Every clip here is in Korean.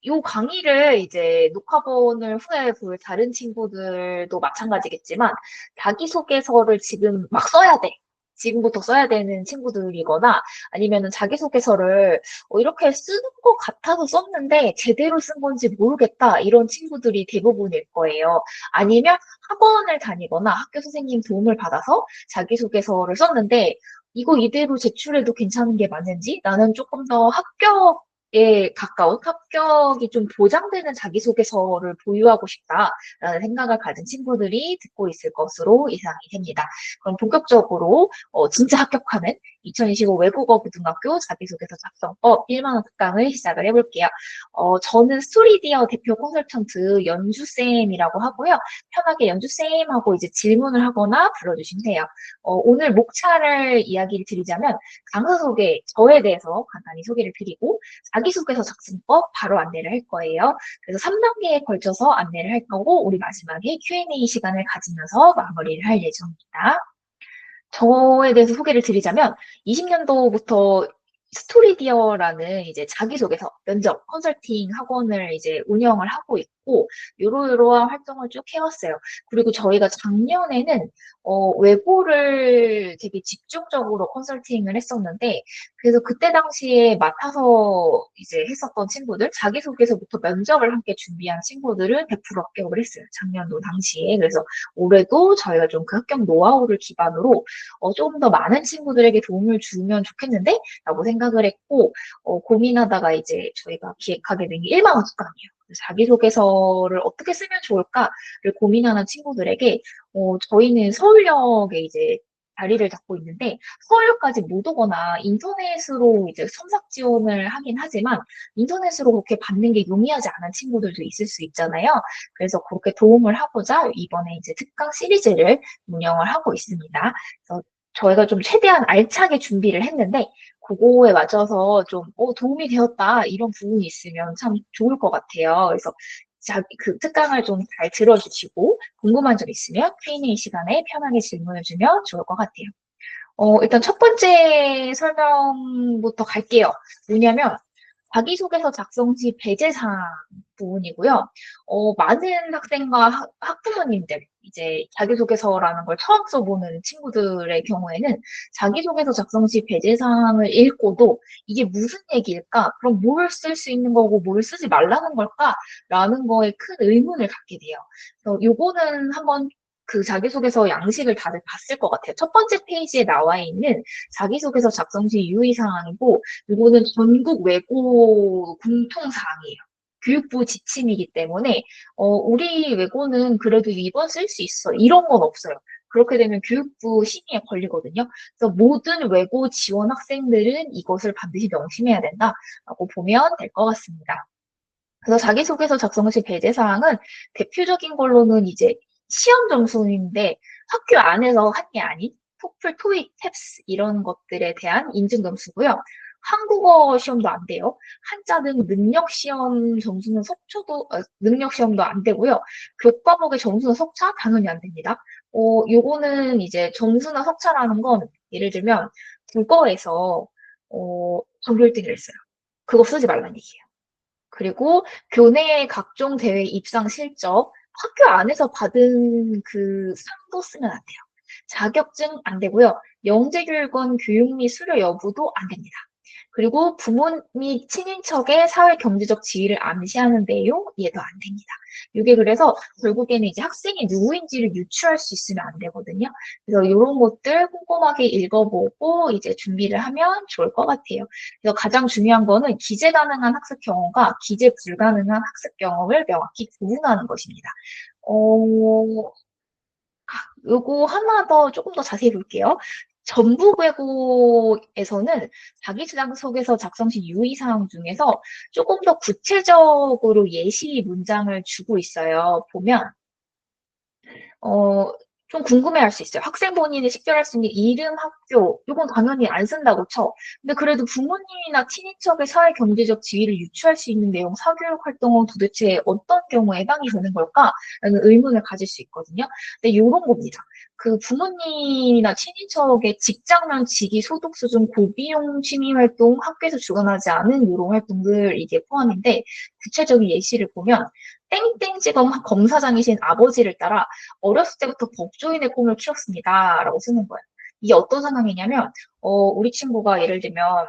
요 강의를 이제 녹화본을 후에 볼 다른 친구들도 마찬가지겠지만, 자기소개서를 지금 막 써야 돼. 지금부터 써야 되는 친구들이거나, 아니면은 자기소개서를 이렇게 쓰는 것 같아서 썼는데, 제대로 쓴 건지 모르겠다. 이런 친구들이 대부분일 거예요. 아니면 학원을 다니거나 학교 선생님 도움을 받아서 자기소개서를 썼는데, 이거 이대로 제출해도 괜찮은 게 맞는지? 나는 조금 더 합격에 가까운 합격이 좀 보장되는 자기소개서를 보유하고 싶다라는 생각을 가진 친구들이 듣고 있을 것으로 예상이 됩니다. 그럼 본격적으로 진짜 합격하는 2025 외국어 고등학교 자기소개서 작성법 1만 원 특강을 시작을 해볼게요. 저는 스토리디어 대표 컨설턴트 연주쌤이라고 하고요. 편하게 연주쌤하고 이제 질문을 하거나 불러주시면 돼요. 오늘 목차를 이야기를 드리자면 강사 소개, 저에 대해서 간단히 소개를 드리고 자기소개서 작성법 바로 안내를 할 거예요. 그래서 3단계에 걸쳐서 안내를 할 거고 우리 마지막에 Q&A 시간을 가지면서 마무리를 할 예정입니다. 저에 대해서 소개를 드리자면 20년도부터 스토리디어라는 이제 자기소개서, 면접, 컨설팅 학원을 이제 운영을 하고 있고 요러요러한 활동을 쭉 해왔어요. 그리고 저희가 작년에는 외고를 되게 집중적으로 컨설팅을 했었는데 그래서 그때 당시에 맡아서 이제 했었던 친구들, 자기소개서부터 면접을 함께 준비한 친구들은 100% 합격을 했어요. 작년도 당시에. 그래서 올해도 저희가 좀 그 합격 노하우를 기반으로 조금 더 많은 친구들에게 도움을 주면 좋겠는데? 라고 생각을 했고, 고민하다가 이제 저희가 기획하게 된 게 1만 원 특강이에요. 자기소개서를 어떻게 쓰면 좋을까를 고민하는 친구들에게, 저희는 서울역에 이제 자리를 잡고 있는데, 서울역까지 못 오거나 인터넷으로 이제 첨삭 지원을 하긴 하지만, 인터넷으로 그렇게 받는 게 용이하지 않은 친구들도 있을 수 있잖아요. 그래서 그렇게 도움을 하고자 이번에 이제 특강 시리즈를 운영을 하고 있습니다. 그래서 저희가 좀 최대한 알차게 준비를 했는데 그거에 맞춰서 좀 도움이 되었다 이런 부분이 있으면 참 좋을 것 같아요. 그래서 그 특강을 좀 잘 들어주시고 궁금한 점 있으면 Q&A 시간에 편하게 질문을 주면 좋을 것 같아요. 일단 첫 번째 설명부터 갈게요. 뭐냐면 자기소개서 작성 시 배제사항 부분이고요. 많은 학생과 학부모님들, 이제 자기소개서라는 걸 처음 써보는 친구들의 경우에는 자기소개서 작성 시 배제사항을 읽고도 이게 무슨 얘기일까? 그럼 뭘 쓸 수 있는 거고 뭘 쓰지 말라는 걸까? 라는 거에 큰 의문을 갖게 돼요. 그래서 요거는 한번 그 자기소개서 양식을 다들 봤을 것 같아요. 첫 번째 페이지에 나와 있는 자기소개서 작성 시 유의사항이고 이거는 전국 외고 공통사항이에요. 교육부 지침이기 때문에 우리 외고는 그래도 이번 쓸 수 있어. 이런 건 없어요. 그렇게 되면 교육부 심의에 걸리거든요. 그래서 모든 외고 지원 학생들은 이것을 반드시 명심해야 된다라고 보면 될 것 같습니다. 그래서 자기소개서 작성 시 배제사항은 대표적인 걸로는 이제 시험 점수인데 학교 안에서 한 게 아닌 토플, 토익, 탭스 이런 것들에 대한 인증 점수고요. 한국어 시험도 안 돼요. 한자 등 능력 시험 점수는 능력 시험도 안 되고요. 교과목의 점수는 석차 당연히 안 됩니다. 요거는 이제 점수나 석차라는 건 예를 들면 국어에서 전교 1등을 했어요. 그거 쓰지 말라는 얘기예요. 그리고 교내 각종 대회 입상 실적, 학교 안에서 받은 그 상도 쓰면 안 돼요. 자격증 안 되고요. 영재교육원 교육 및 수료 여부도 안 됩니다. 그리고 부모 및 친인척의 사회 경제적 지위를 암시하는 내용 얘도 안 됩니다. 이게 그래서 결국에는 이제 학생이 누구인지를 유추할 수 있으면 안 되거든요. 그래서 이런 것들 꼼꼼하게 읽어보고 이제 준비를 하면 좋을 것 같아요. 그래서 가장 중요한 거는 기재 가능한 학습 경험과 기재 불가능한 학습 경험을 명확히 구분하는 것입니다. 어, 요거 하나 더 조금 더 자세히 볼게요. 전북외고에서는 자기소개서 작성 시 유의사항 중에서 조금 더 구체적으로 예시 문장을 주고 있어요. 보면 어, 좀 궁금해할 수 있어요. 학생 본인이 식별할 수 있는 이름, 학교, 이건 당연히 안 쓴다고 쳐. 근데 그래도 부모님이나 친인척의 사회 경제적 지위를 유추할 수 있는 내용, 사교육 활동은 도대체 어떤 경우에 해당이 되는 걸까? 라는 의문을 가질 수 있거든요. 근데 이런 겁니다. 그 부모님이나 친인척의 직장면 직위 소득 수준 고비용 취미 활동, 학교에서 주관하지 않은 이런 활동들 이게 포함인데 구체적인 예시를 보면 땡땡지검 검사장이신 아버지를 따라 어렸을 때부터 법조인의 꿈을 키웠습니다라고 쓰는 거예요. 이게 어떤 상황이냐면 우리 친구가 예를 들면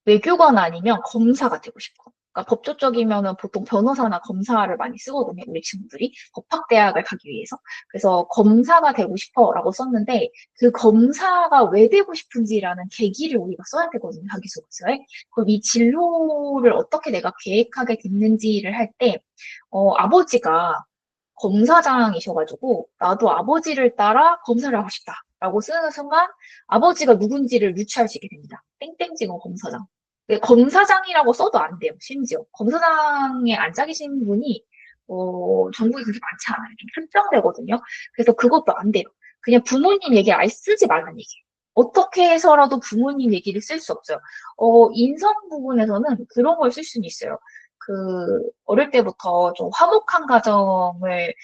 외교관 아니면 검사가 되고 싶어. 그러니까 법조적이면은 보통 변호사나 검사를 많이 쓰거든요, 우리 친구들이. 법학대학을 가기 위해서. 그래서 검사가 되고 싶어라고 썼는데, 그 검사가 왜 되고 싶은지라는 계기를 우리가 써야 되거든요, 자기소개서에. 그럼 이 진로를 어떻게 내가 계획하게 됐는지를 할 때, 아버지가 검사장이셔가지고, 나도 아버지를 따라 검사를 하고 싶다. 라고 쓰는 순간, 아버지가 누군지를 유추할 수 있게 됩니다. 땡땡지검 검사장. 네, 검사장이라고 써도 안 돼요, 심지어. 검사장에 앉아 계신 분이, 전국에 그렇게 많지 않아요. 좀 특정되거든요. 그래서 그것도 안 돼요. 그냥 부모님 얘기 아예 쓰지 말라는 얘기예요. 어떻게 해서라도 부모님 얘기를 쓸 수 없어요. 인성 부분에서는 그런 걸 쓸 수는 있어요. 어릴 때부터 좀 화목한 가정을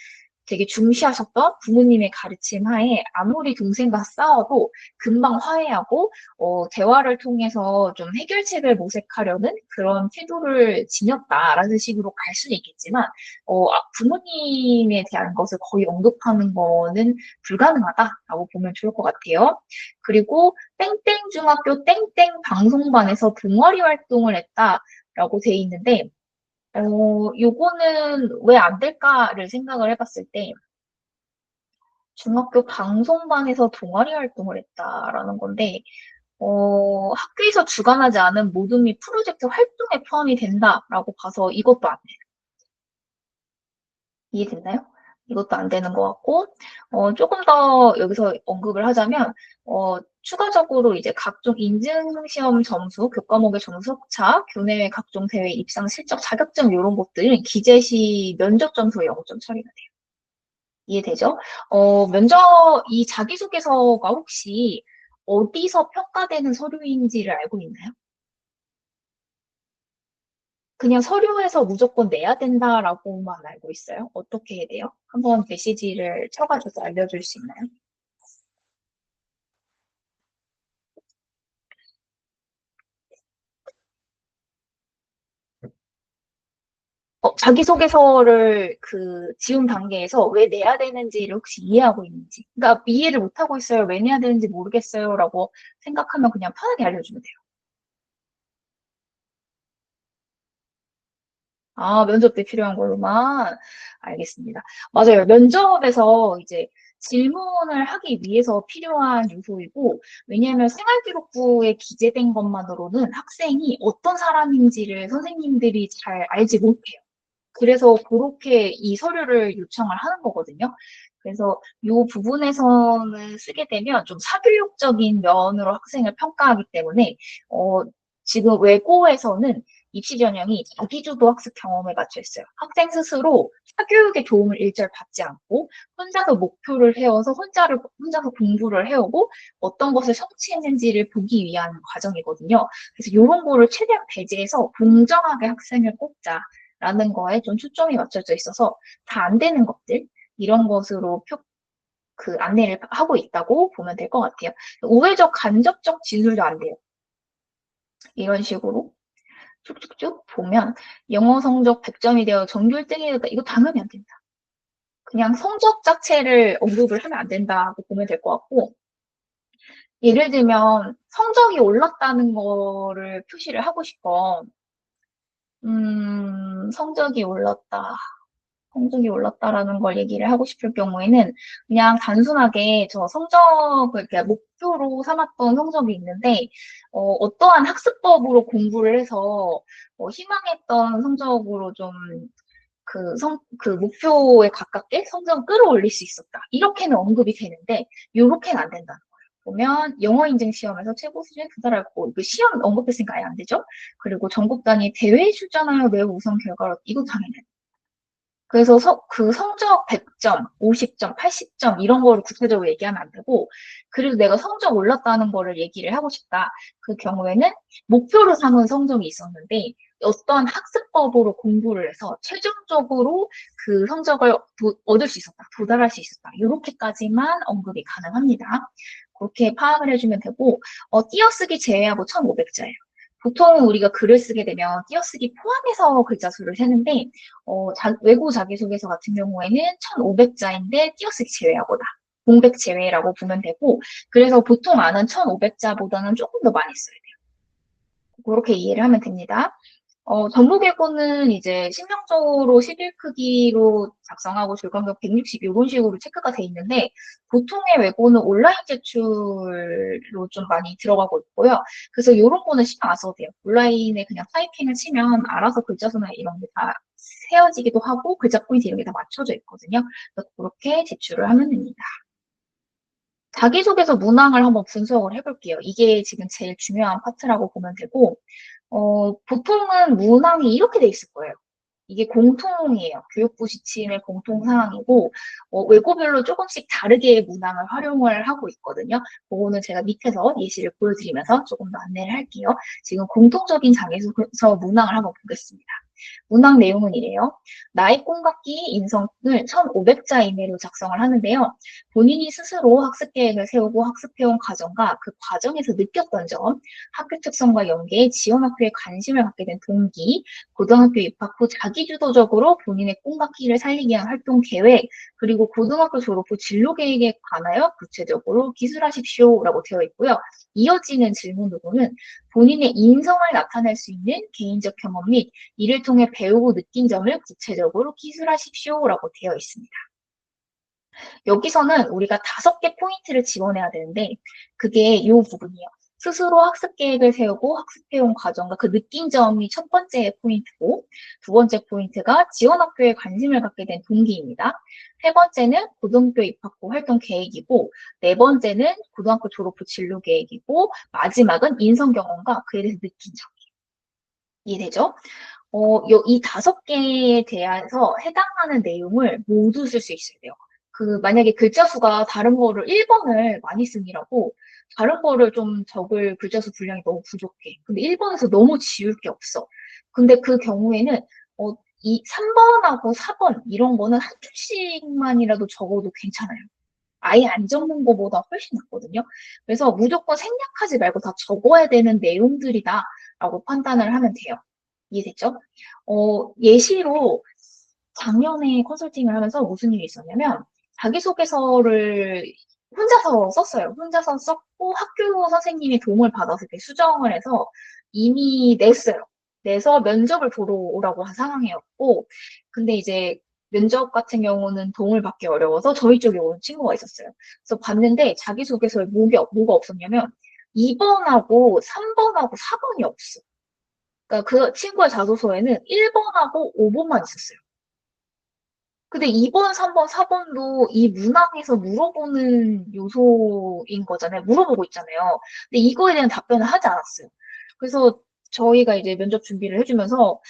되게 중시하셨던 부모님의 가르침 하에 아무리 동생과 싸워도 금방 화해하고 대화를 통해서 좀 해결책을 모색하려는 그런 태도를 지녔다라는 식으로 갈 수는 있겠지만 부모님에 대한 것을 거의 언급하는 거는 불가능하다라고 보면 좋을 것 같아요. 그리고 땡땡 중학교 땡땡 방송반에서 동아리 활동을 했다라고 돼 있는데 요거는 왜 안 될까를 생각을 해봤을 때, 중학교 방송반에서 동아리 활동을 했다라는 건데, 학교에서 주관하지 않은 모든 및 프로젝트 활동에 포함이 된다라고 봐서 이것도 안 돼요. 이해됐나요? 이것도 안 되는 것 같고, 조금 더 여기서 언급을 하자면, 추가적으로 이제 각종 인증시험 점수, 교과목의 점수 격차, 교내외 각종 대회 입상 실적 자격증 이런 것들은 기재시 면접 점수에 0점 처리가 돼요. 이해되죠? 이 자기소개서가 혹시 어디서 평가되는 서류인지를 알고 있나요? 그냥 서류에서 무조건 내야 된다라고만 알고 있어요. 어떻게 해야 돼요? 한번 메시지를 쳐가지고 알려줄 수 있나요? 자기소개서를 지운 단계에서 왜 내야 되는지를 혹시 이해하고 있는지. 그러니까 이해를 못하고 있어요. 왜 내야 되는지 모르겠어요. 라고 생각하면 그냥 편하게 알려주면 돼요. 아, 면접 때 필요한 걸로만. 알겠습니다. 맞아요. 면접에서 이제 질문을 하기 위해서 필요한 요소이고, 왜냐하면 생활기록부에 기재된 것만으로는 학생이 어떤 사람인지를 선생님들이 잘 알지 못해요. 그래서 그렇게 이 서류를 요청을 하는 거거든요. 그래서 이 부분에서는 쓰게 되면 좀 사교육적인 면으로 학생을 평가하기 때문에 지금 외고에서는 입시 전형이 자기주도 학습 경험에 맞춰 있어요. 학생 스스로 사교육의 도움을 일절 받지 않고 혼자서 목표를 세워서 혼자서 공부를 해오고 어떤 것을 성취했는지를 보기 위한 과정이거든요. 그래서 이런 거를 최대한 배제해서 공정하게 학생을 뽑자. 라는 거에 좀 초점이 맞춰져 있어서 다 안 되는 것들, 이런 것으로 안내를 하고 있다고 보면 될 것 같아요. 우회적, 간접적 진술도 안 돼요. 이런 식으로 쭉쭉쭉 보면 영어 성적 100점이 되어 전교 1등이 됐다. 이거 당연히 안 된다. 그냥 성적 자체를 언급을 하면 안 된다고 보면 될 것 같고, 예를 들면 성적이 올랐다는 거를 표시를 하고 싶어. 성적이 올랐다. 성적이 올랐다라는 걸 얘기를 하고 싶을 경우에는 그냥 단순하게 저 성적을 이렇게 목표로 삼았던 성적이 있는데 어떠한 학습법으로 공부를 해서 희망했던 성적으로 좀 그 목표에 가깝게 성적을 끌어올릴 수 있었다. 이렇게는 언급이 되는데 이렇게는 안 된다는 거예요. 보면 영어 인증 시험에서 최고 수준에 도달했고 그 시험 언급했으니까 아예 안 되죠. 그리고 전국 단위 대회에 출전하여 매우 우수한 결과로 이거 당연히 그래서 그 성적 100점, 50점, 80점 이런 거를 구체적으로 얘기하면 안 되고, 그래도 내가 성적 올랐다는 거를 얘기를 하고 싶다. 그 경우에는 목표로 삼은 성적이 있었는데 어떤 학습법으로 공부를 해서 최종적으로 그 성적을 얻을 수 있었다, 도달할 수 있었다. 이렇게까지만 언급이 가능합니다. 그렇게 파악을 해주면 되고, 띄어쓰기 제외하고 1,500자예요. 보통 우리가 글을 쓰게 되면 띄어쓰기 포함해서 글자 수를 세는데 외고 자기소개서 같은 경우에는 1,500자인데 띄어쓰기 제외하고다. 공백 제외라고 보면 되고 그래서 보통 아는 1,500자보다는 조금 더 많이 써야 돼요. 그렇게 이해를 하면 됩니다. 전북예고는 이제 신명적으로 11 크기로 작성하고 줄간격 160 이런 식으로 체크가 돼 있는데 보통의 외고는 온라인 제출로 좀 많이 들어가고 있고요. 그래서 이런 거는 신경 안 써도 돼요. 온라인에 그냥 타이핑을 치면 알아서 글자 수나 이런 게 다 세워지기도 하고 글자 포인트 이런 게 다 맞춰져 있거든요. 그래서 그렇게 제출을 하면 됩니다. 자기소개서 문항을 한번 분석을 해볼게요. 이게 지금 제일 중요한 파트라고 보면 되고 보통은 문항이 이렇게 돼 있을 거예요. 이게 공통이에요. 교육부 지침의 공통사항이고, 외고별로 조금씩 다르게 문항을 활용을 하고 있거든요. 그거는 제가 밑에서 예시를 보여드리면서 조금 더 안내를 할게요. 지금 공통적인 장에서 문항을 한번 보겠습니다. 문항 내용은 이래요. 나의 콩깍기 인성을 1,500자 이내로 작성을 하는데요. 본인이 스스로 학습 계획을 세우고 학습해온 과정과 그 과정에서 느꼈던 점, 학교 특성과 연계해 지원 학교에 관심을 갖게 된 동기, 고등학교 입학 후 자기주도적으로 본인의 콩깍기를 살리기 위한 활동 계획, 그리고 고등학교 졸업 후 진로 계획에 관하여 구체적으로 기술하십시오라고 되어 있고요. 이어지는 질문 부분은 본인의 인성을 나타낼 수 있는 개인적 경험 및 이를 통해 배우고 느낀 점을 구체적으로 기술하십시오라고 되어 있습니다. 여기서는 우리가 5개 포인트를 집어내야 되는데 그게 이 부분이에요. 스스로 학습 계획을 세우고 학습해온 과정과 그 느낀 점이 첫 번째 포인트고 두 번째 포인트가 지원 학교에 관심을 갖게 된 동기입니다. 세 번째는 고등학교 입학 후 활동 계획이고 네 번째는 고등학교 졸업 후 진로 계획이고 마지막은 인성 경험과 그에 대해서 느낀 점. 이해되죠? 이 5개에 대해서 해당하는 내용을 모두 쓸 수 있어야 돼요. 만약에 글자 수가 다른 거를 1번을 많이 쓰느라고 다른 거를 좀 적을 글자 수 분량이 너무 부족해. 근데 1번에서 너무 지울 게 없어. 근데 그 경우에는 이 3번하고 4번 이런 거는 한 줄씩만이라도 적어도 괜찮아요. 아예 안 적는 것보다 훨씬 낫거든요. 그래서 무조건 생략하지 말고 다 적어야 되는 내용들이다라고 판단을 하면 돼요. 이해됐죠? 예시로 작년에 컨설팅을 하면서 무슨 일이 있었냐면 자기소개서를 혼자서 썼어요. 혼자서 썼고 학교 선생님의 도움을 받아서 이렇게 수정을 해서 이미 냈어요. 내서 면접을 보러 오라고 한 상황이었고 근데 이제 면접 같은 경우는 도움을 받기 어려워서 저희 쪽에 온 친구가 있었어요. 그래서 봤는데 자기소개서에 뭐가 없었냐면 2번하고 3번하고 4번이 없어. 그러니까 그 친구의 자소서에는 1번하고 5번만 있었어요. 근데 2번, 3번, 4번도 이 문항에서 물어보는 요소인 거잖아요. 물어보고 있잖아요. 근데 이거에 대한 답변을 하지 않았어요. 그래서 저희가 이제 면접 준비를 해주면서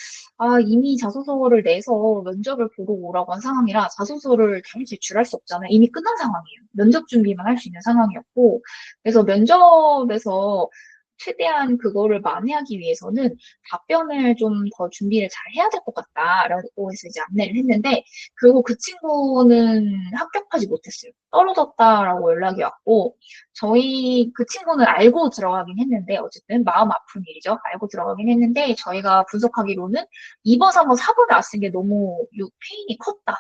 이미 자소서를 내서 면접을 보러 오라고 한 상황이라 자소서를 당연히 제출할 수 없잖아요. 이미 끝난 상황이에요. 면접 준비만 할 수 있는 상황이었고 그래서 면접에서 최대한 그거를 만회하기 위해서는 답변을 좀 더 준비를 잘 해야 될 것 같다라고 해서 이제 안내를 했는데 결국 그 친구는 합격하지 못했어요. 떨어졌다라고 연락이 왔고 그 친구는 알고 들어가긴 했는데 어쨌든 마음 아픈 일이죠. 알고 들어가긴 했는데 저희가 분석하기로는 2번, 3번, 4번 나왔은 게 너무 페인이 컸다.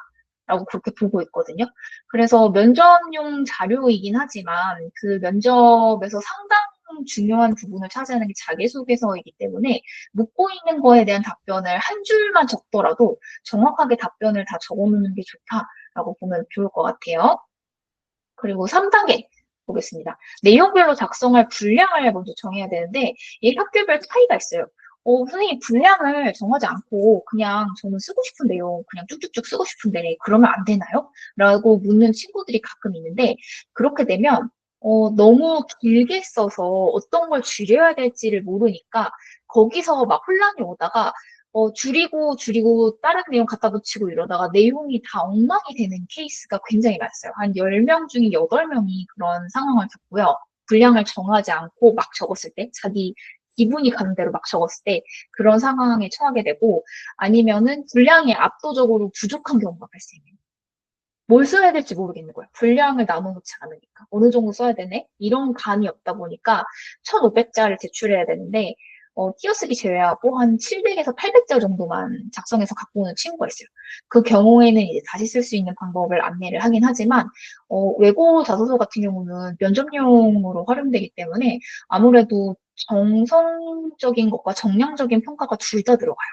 라고 그렇게 보고 있거든요. 그래서 면접용 자료이긴 하지만 그 면접에서 상당 중요한 부분을 차지하는 게 자기소개서이기 때문에 묻고 있는 거에 대한 답변을 한 줄만 적더라도 정확하게 답변을 다 적어놓는 게 좋다라고 보면 좋을 것 같아요. 그리고 3단계 보겠습니다. 내용별로 작성할 분량을 먼저 정해야 되는데 이 학교별 차이가 있어요. 선생님 분량을 정하지 않고 그냥 저는 쓰고 싶은 내용 그냥 쭉쭉쭉 쓰고 싶은데 그러면 안 되나요? 라고 묻는 친구들이 가끔 있는데 그렇게 되면 너무 길게 써서 어떤 걸 줄여야 될지를 모르니까 거기서 막 혼란이 오다가 줄이고 다른 내용 갖다 붙이고 이러다가 내용이 다 엉망이 되는 케이스가 굉장히 많았어요. 한 10명 중에 8명이 그런 상황을 겪고요. 분량을 정하지 않고 막 적었을 때, 자기 기분이 가는 대로 막 적었을 때 그런 상황에 처하게 되고, 아니면은 분량이 압도적으로 부족한 경우가 발생해요. 뭘 써야 될지 모르겠는 거예요. 분량을 나눠놓지 않으니까. 어느 정도 써야 되네? 이런 감이 없다 보니까 1,500자를 제출해야 되는데, 띄어쓰기 제외하고 한 700에서 800자 정도만 작성해서 갖고 오는 친구가 있어요. 그 경우에는 이제 다시 쓸 수 있는 방법을 안내를 하긴 하지만, 외고 자소서 같은 경우는 면접용으로 활용되기 때문에 아무래도 정성적인 것과 정량적인 평가가 둘 다 들어가요.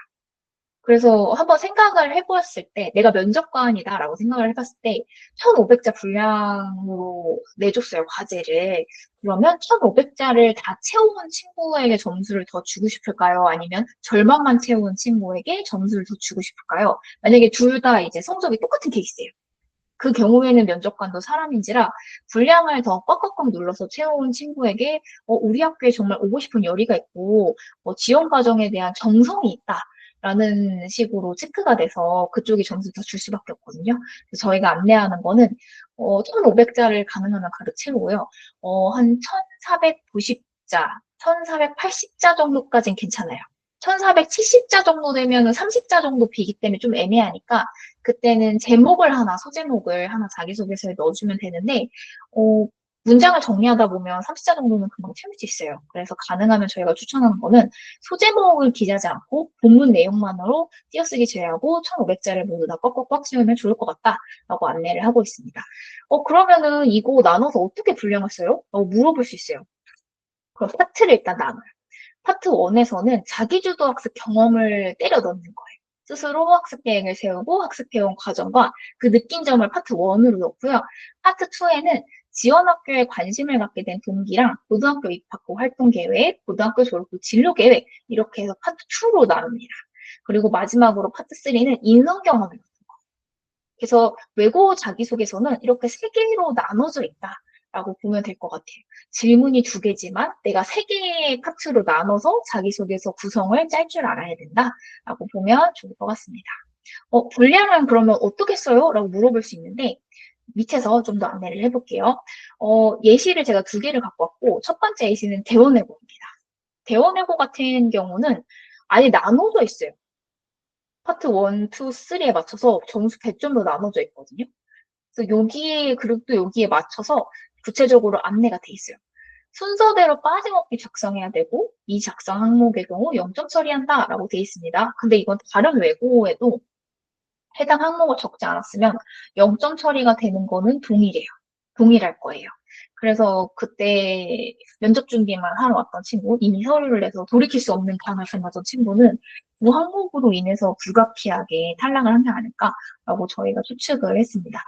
그래서 한번 생각을 해보았을 때, 내가 면접관이다라고 생각을 해봤을 때, 1,500자 분량으로 내줬어요, 과제를. 그러면 1,500자를 다 채워온 친구에게 점수를 더 주고 싶을까요? 아니면 절반만 채운 친구에게 점수를 더 주고 싶을까요? 만약에 둘 다 이제 성적이 똑같은 케이스예요. 그 경우에는 면접관도 사람인지라 분량을 더 꽉꽉꽉 눌러서 채워온 친구에게 우리 학교에 정말 오고 싶은 열의가 있고 지원 과정에 대한 정성이 있다. 라는 식으로 체크가 돼서 그쪽이 점수 더 줄 수밖에 없거든요. 그래서 저희가 안내하는 거는 1,500자를 가능하면 가득 채우고요. 한 1,490자, 1,480자 정도까지는 괜찮아요. 1,470자 정도 되면 30자 정도 비기 때문에 좀 애매하니까 그때는 제목을 하나, 소제목을 하나 자기소개서에 넣어주면 되는데, 어, 문장을 정리하다 보면 30자 정도는 금방 채울 수 있어요. 그래서 가능하면 저희가 추천하는 거는 소제목을 기재하지 않고 본문 내용만으로 띄어쓰기 제외하고 1,500자를 모두 다 꽉꽉꽉 채우면 좋을 것 같다라고 안내를 하고 있습니다. 그러면은 이거 나눠서 어떻게 분량을 써요? 물어볼 수 있어요. 그럼 파트를 일단 나눠요. 파트 1에서는 자기주도 학습 경험을 때려 넣는 거예요. 스스로 학습 계획을 세우고 학습해온 과정과 그 느낀 점을 파트 1으로 넣고요. 파트 2에는 지원 학교에 관심을 갖게 된 동기랑 고등학교 입학 후 활동 계획, 고등학교 졸업 후 진로 계획 이렇게 해서 파트 2로 나눕니다. 그리고 마지막으로 파트 3는 인성 경험을 넣는 거예요. 그래서 외고 자기소개서는 이렇게 3개로 나눠져 있다라고 보면 될 것 같아요. 질문이 2개지만 내가 3개의 파트로 나눠서 자기소개서 구성을 짤 줄 알아야 된다라고 보면 좋을 것 같습니다. 분량은 그러면 어떻게 써요? 라고 물어볼 수 있는데 밑에서 좀 더 안내를 해볼게요. 예시를 제가 2개를 갖고 왔고 첫 번째 예시는 대원외고입니다. 대원외고 같은 경우는 아예 나눠져 있어요. 파트 1, 2, 3에 맞춰서 점수 100점으로 나눠져 있거든요. 그래서 여기에, 그리고 또 여기에 맞춰서 구체적으로 안내가 돼 있어요. 순서대로 빠짐없이 작성해야 되고, 이 작성 항목의 경우 0점 처리한다라고 돼 있습니다. 근데 이건 다른 외고에도 해당 항목을 적지 않았으면 0점 처리가 되는 거는 동일해요. 동일할 거예요. 그래서 그때 면접 준비만 하러 왔던 친구, 이미 서류를 내서 돌이킬 수 없는 강을 맞은 친구는 그 항목으로 인해서 불가피하게 탈락을 한 게 아닐까라고 저희가 추측을 했습니다.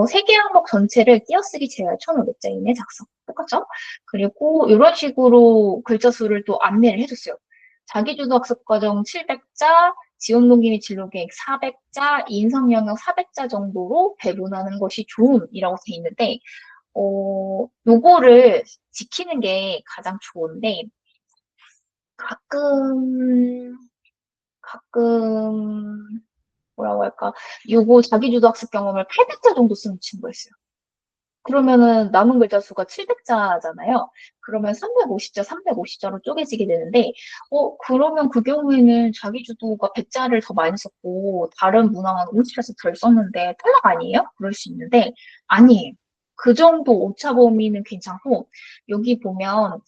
세 개 항목 전체를 띄어쓰기 제외 1,500자 이내 작성. 똑같죠? 그리고 이런 식으로 글자 수를 또 안내를 해줬어요. 자기주도 학습 과정 700자, 지원 동기 및 진로 계획 400자, 인성 영역 400자 정도로 배분하는 것이 좋음이라고 돼 있는데, 요거를 지키는 게 가장 좋은데, 가끔, 뭐라고 할까, 요거 자기주도 학습 경험을 800자 정도 쓰는 친구가 있어요. 그러면은 남은 글자 수가 700자잖아요. 그러면 350자, 350자로 쪼개지게 되는데, 그러면 그 경우에는 자기 주도가 100자를 더 많이 썼고, 다른 문항은 50자에서 덜 썼는데 탈락 아니에요? 그럴 수 있는데, 아니에요. 그 정도 오차 범위는 괜찮고, 여기 보면,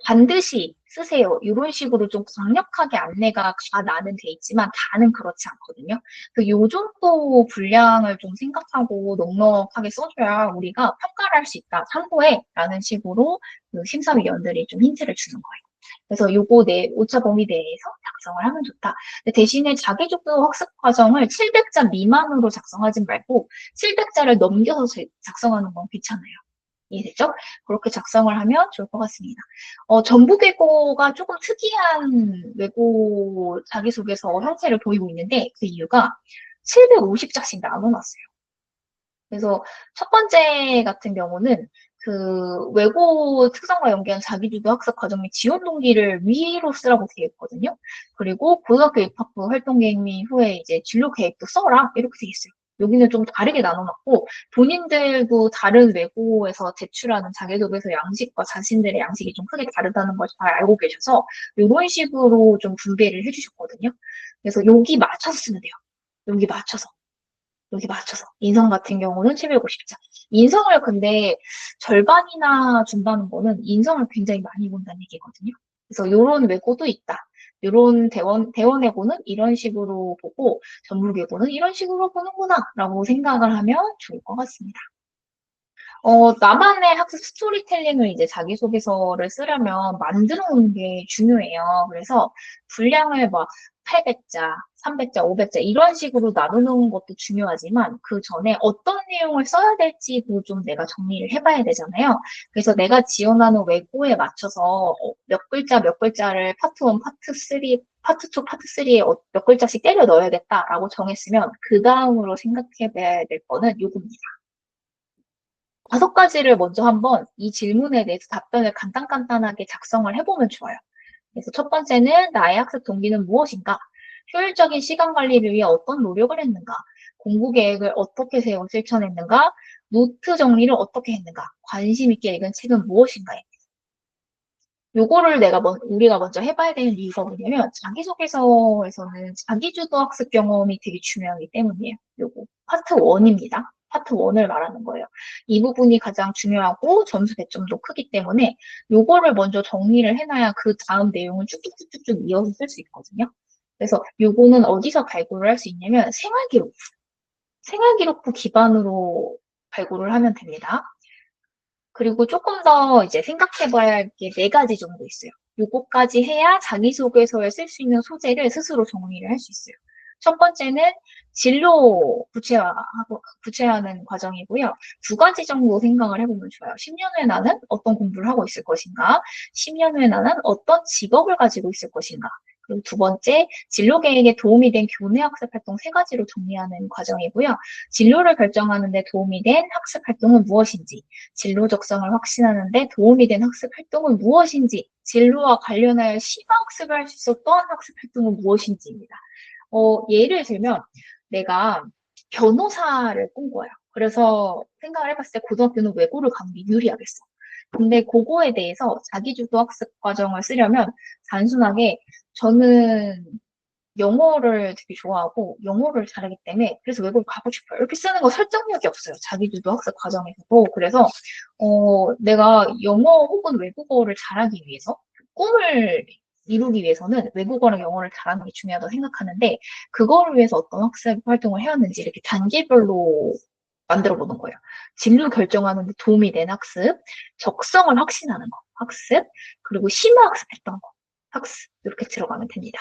반드시 쓰세요. 이런 식으로 좀 강력하게 안내가 나는 돼 있지만 다는 그렇지 않거든요. 그래서 요 정도 분량을 좀 생각하고 넉넉하게 써줘야 우리가 평가를 할 수 있다. 참고해. 라는 식으로 그 심사위원들이 좀 힌트를 주는 거예요. 그래서 요거 오차 범위 내에서 작성을 하면 좋다. 근데 대신에 자기주도 학습 과정을 700자 미만으로 작성하지 말고 700자를 넘겨서 작성하는 건 괜찮아요. 이해되죠? 그렇게 작성을 하면 좋을 것 같습니다. 전북외고가 조금 특이한 외고 자기소개서 형태를 보이고 있는데 그 이유가 750자씩 나눠놨어요. 그래서 첫 번째 같은 경우는 그 외고 특성과 연계한 자기주도 학습 과정 및 지원 동기를 위로 쓰라고 되어 있거든요. 그리고 고등학교 입학 후 활동 계획 및 후에 이제 진로 계획도 써라 이렇게 되어 있어요. 여기는 좀 다르게 나눠놨고 본인들도 다른 외고에서 제출하는 자기소개서 양식과 자신들의 양식이 좀 크게 다르다는 걸 잘 알고 계셔서 이런 식으로 좀 분배를 해주셨거든요. 그래서 여기 맞춰서 쓰면 돼요. 여기 맞춰서. 여기 맞춰서. 인성 같은 경우는 750자. 인성을 근데 절반이나 준다는 거는 인성을 굉장히 많이 본다는 얘기거든요. 그래서 요런 외고도 있다. 요런 대원외고는 이런 식으로 보고 전문외고는 이런 식으로 보는구나 라고 생각을 하면 좋을 것 같습니다. 나만의 학습 스토리텔링을 이제 자기소개서를 쓰려면 만들어 놓는 게 중요해요. 그래서 분량을 막 800자, 300자, 500자 이런 식으로 나누는 것도 중요하지만 그 전에 어떤 내용을 써야 될지도 좀 내가 정리를 해봐야 되잖아요. 그래서 내가 지원하는 외고에 맞춰서 몇 글자 몇 글자를 파트 1, 파트 3, 파트 2, 파트 3에 몇 글자씩 때려 넣어야겠다라고 정했으면 그 다음으로 생각해 봐야 될 거는 요겁니다. 5가지를 먼저 한번 이 질문에 대해서 답변을 간단간단하게 작성을 해보면 좋아요. 그래서 첫 번째는 나의 학습 동기는 무엇인가? 효율적인 시간 관리를 위해 어떤 노력을 했는가? 공부 계획을 어떻게 세워 실천했는가? 노트 정리를 어떻게 했는가? 관심 있게 읽은 책은 무엇인가에 요거를 우리가 먼저 해봐야 되는 이유가 뭐냐면, 자기소개서에서는 자기주도 학습 경험이 되게 중요하기 때문이에요. 요거. 파트 1입니다. 파트 1을 말하는 거예요. 이 부분이 가장 중요하고 점수 배점도 크기 때문에 요거를 먼저 정리를 해놔야 그 다음 내용을 쭉쭉쭉쭉 이어서 쓸 수 있거든요. 그래서 요거는 어디서 발굴을 할 수 있냐면 생활기록부. 생활기록부 기반으로 발굴을 하면 됩니다. 그리고 조금 더 이제 생각해봐야 할 게 4가지 정도 있어요. 요거까지 해야 자기소개서에 쓸 수 있는 소재를 스스로 정리를 할 수 있어요. 첫 번째는 진로 구체화하는 과정이고요. 2가지 정도 생각을 해보면 좋아요. 10년 후에 나는 어떤 공부를 하고 있을 것인가? 10년 후에 나는 어떤 직업을 가지고 있을 것인가? 그리고 2번째, 진로 계획에 도움이 된 교내 학습 활동 3가지로 정리하는 과정이고요. 진로를 결정하는 데 도움이 된 학습 활동은 무엇인지, 진로 적성을 확신하는 데 도움이 된 학습 활동은 무엇인지, 진로와 관련하여 심화학습을 할 수 있었던 학습 활동은 무엇인지입니다. 예를 들면 내가 변호사를 꿈꿔요. 그래서 생각을 해봤을 때 고등학교는 외고를 가는 게 유리하겠어. 근데 그거에 대해서 자기주도 학습 과정을 쓰려면 단순하게 저는 영어를 되게 좋아하고 영어를 잘하기 때문에 그래서 외국을 가고 싶어요. 이렇게 쓰는 거 설득력이 없어요. 자기주도 학습 과정에서도. 그래서 내가 영어 혹은 외국어를 잘하기 위해서 꿈을 이루기 위해서는 외국어랑 영어를 잘하는 게 중요하다고 생각하는데 그거를 위해서 어떤 학습 활동을 해왔는지 이렇게 단계별로 만들어 보는 거예요. 진로 결정하는 데 도움이 된 학습, 적성을 확신하는 거, 학습, 그리고 심화 학습했던 거, 학습 이렇게 들어가면 됩니다.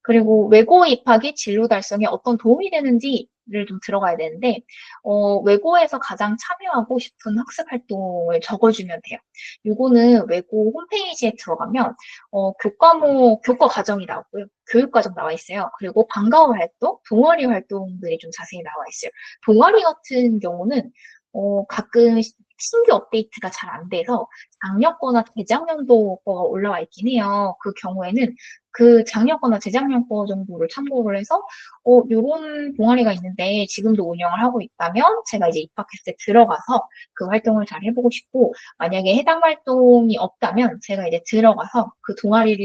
그리고 외고 입학이 진로 달성에 어떤 도움이 되는지를 좀 들어가야 되는데, 외고에서 가장 참여하고 싶은 학습 활동을 적어주면 돼요. 요거는 외고 홈페이지에 들어가면, 교과 과정이 나오고요. 교육과정 나와 있어요. 그리고 방과후 활동, 동아리 활동들이 좀 자세히 나와 있어요. 동아리 같은 경우는, 가끔 신규 업데이트가 잘 안 돼서 작년 거나 재작년도 거가 올라와 있긴 해요. 그 경우에는 그 작년 거나 재작년 거 정도를 참고를 해서 요런 동아리가 있는데 지금도 운영을 하고 있다면 제가 이제 입학했을 때 들어가서 그 활동을 잘 해보고 싶고 만약에 해당 활동이 없다면 제가 이제 들어가서 그 동아리를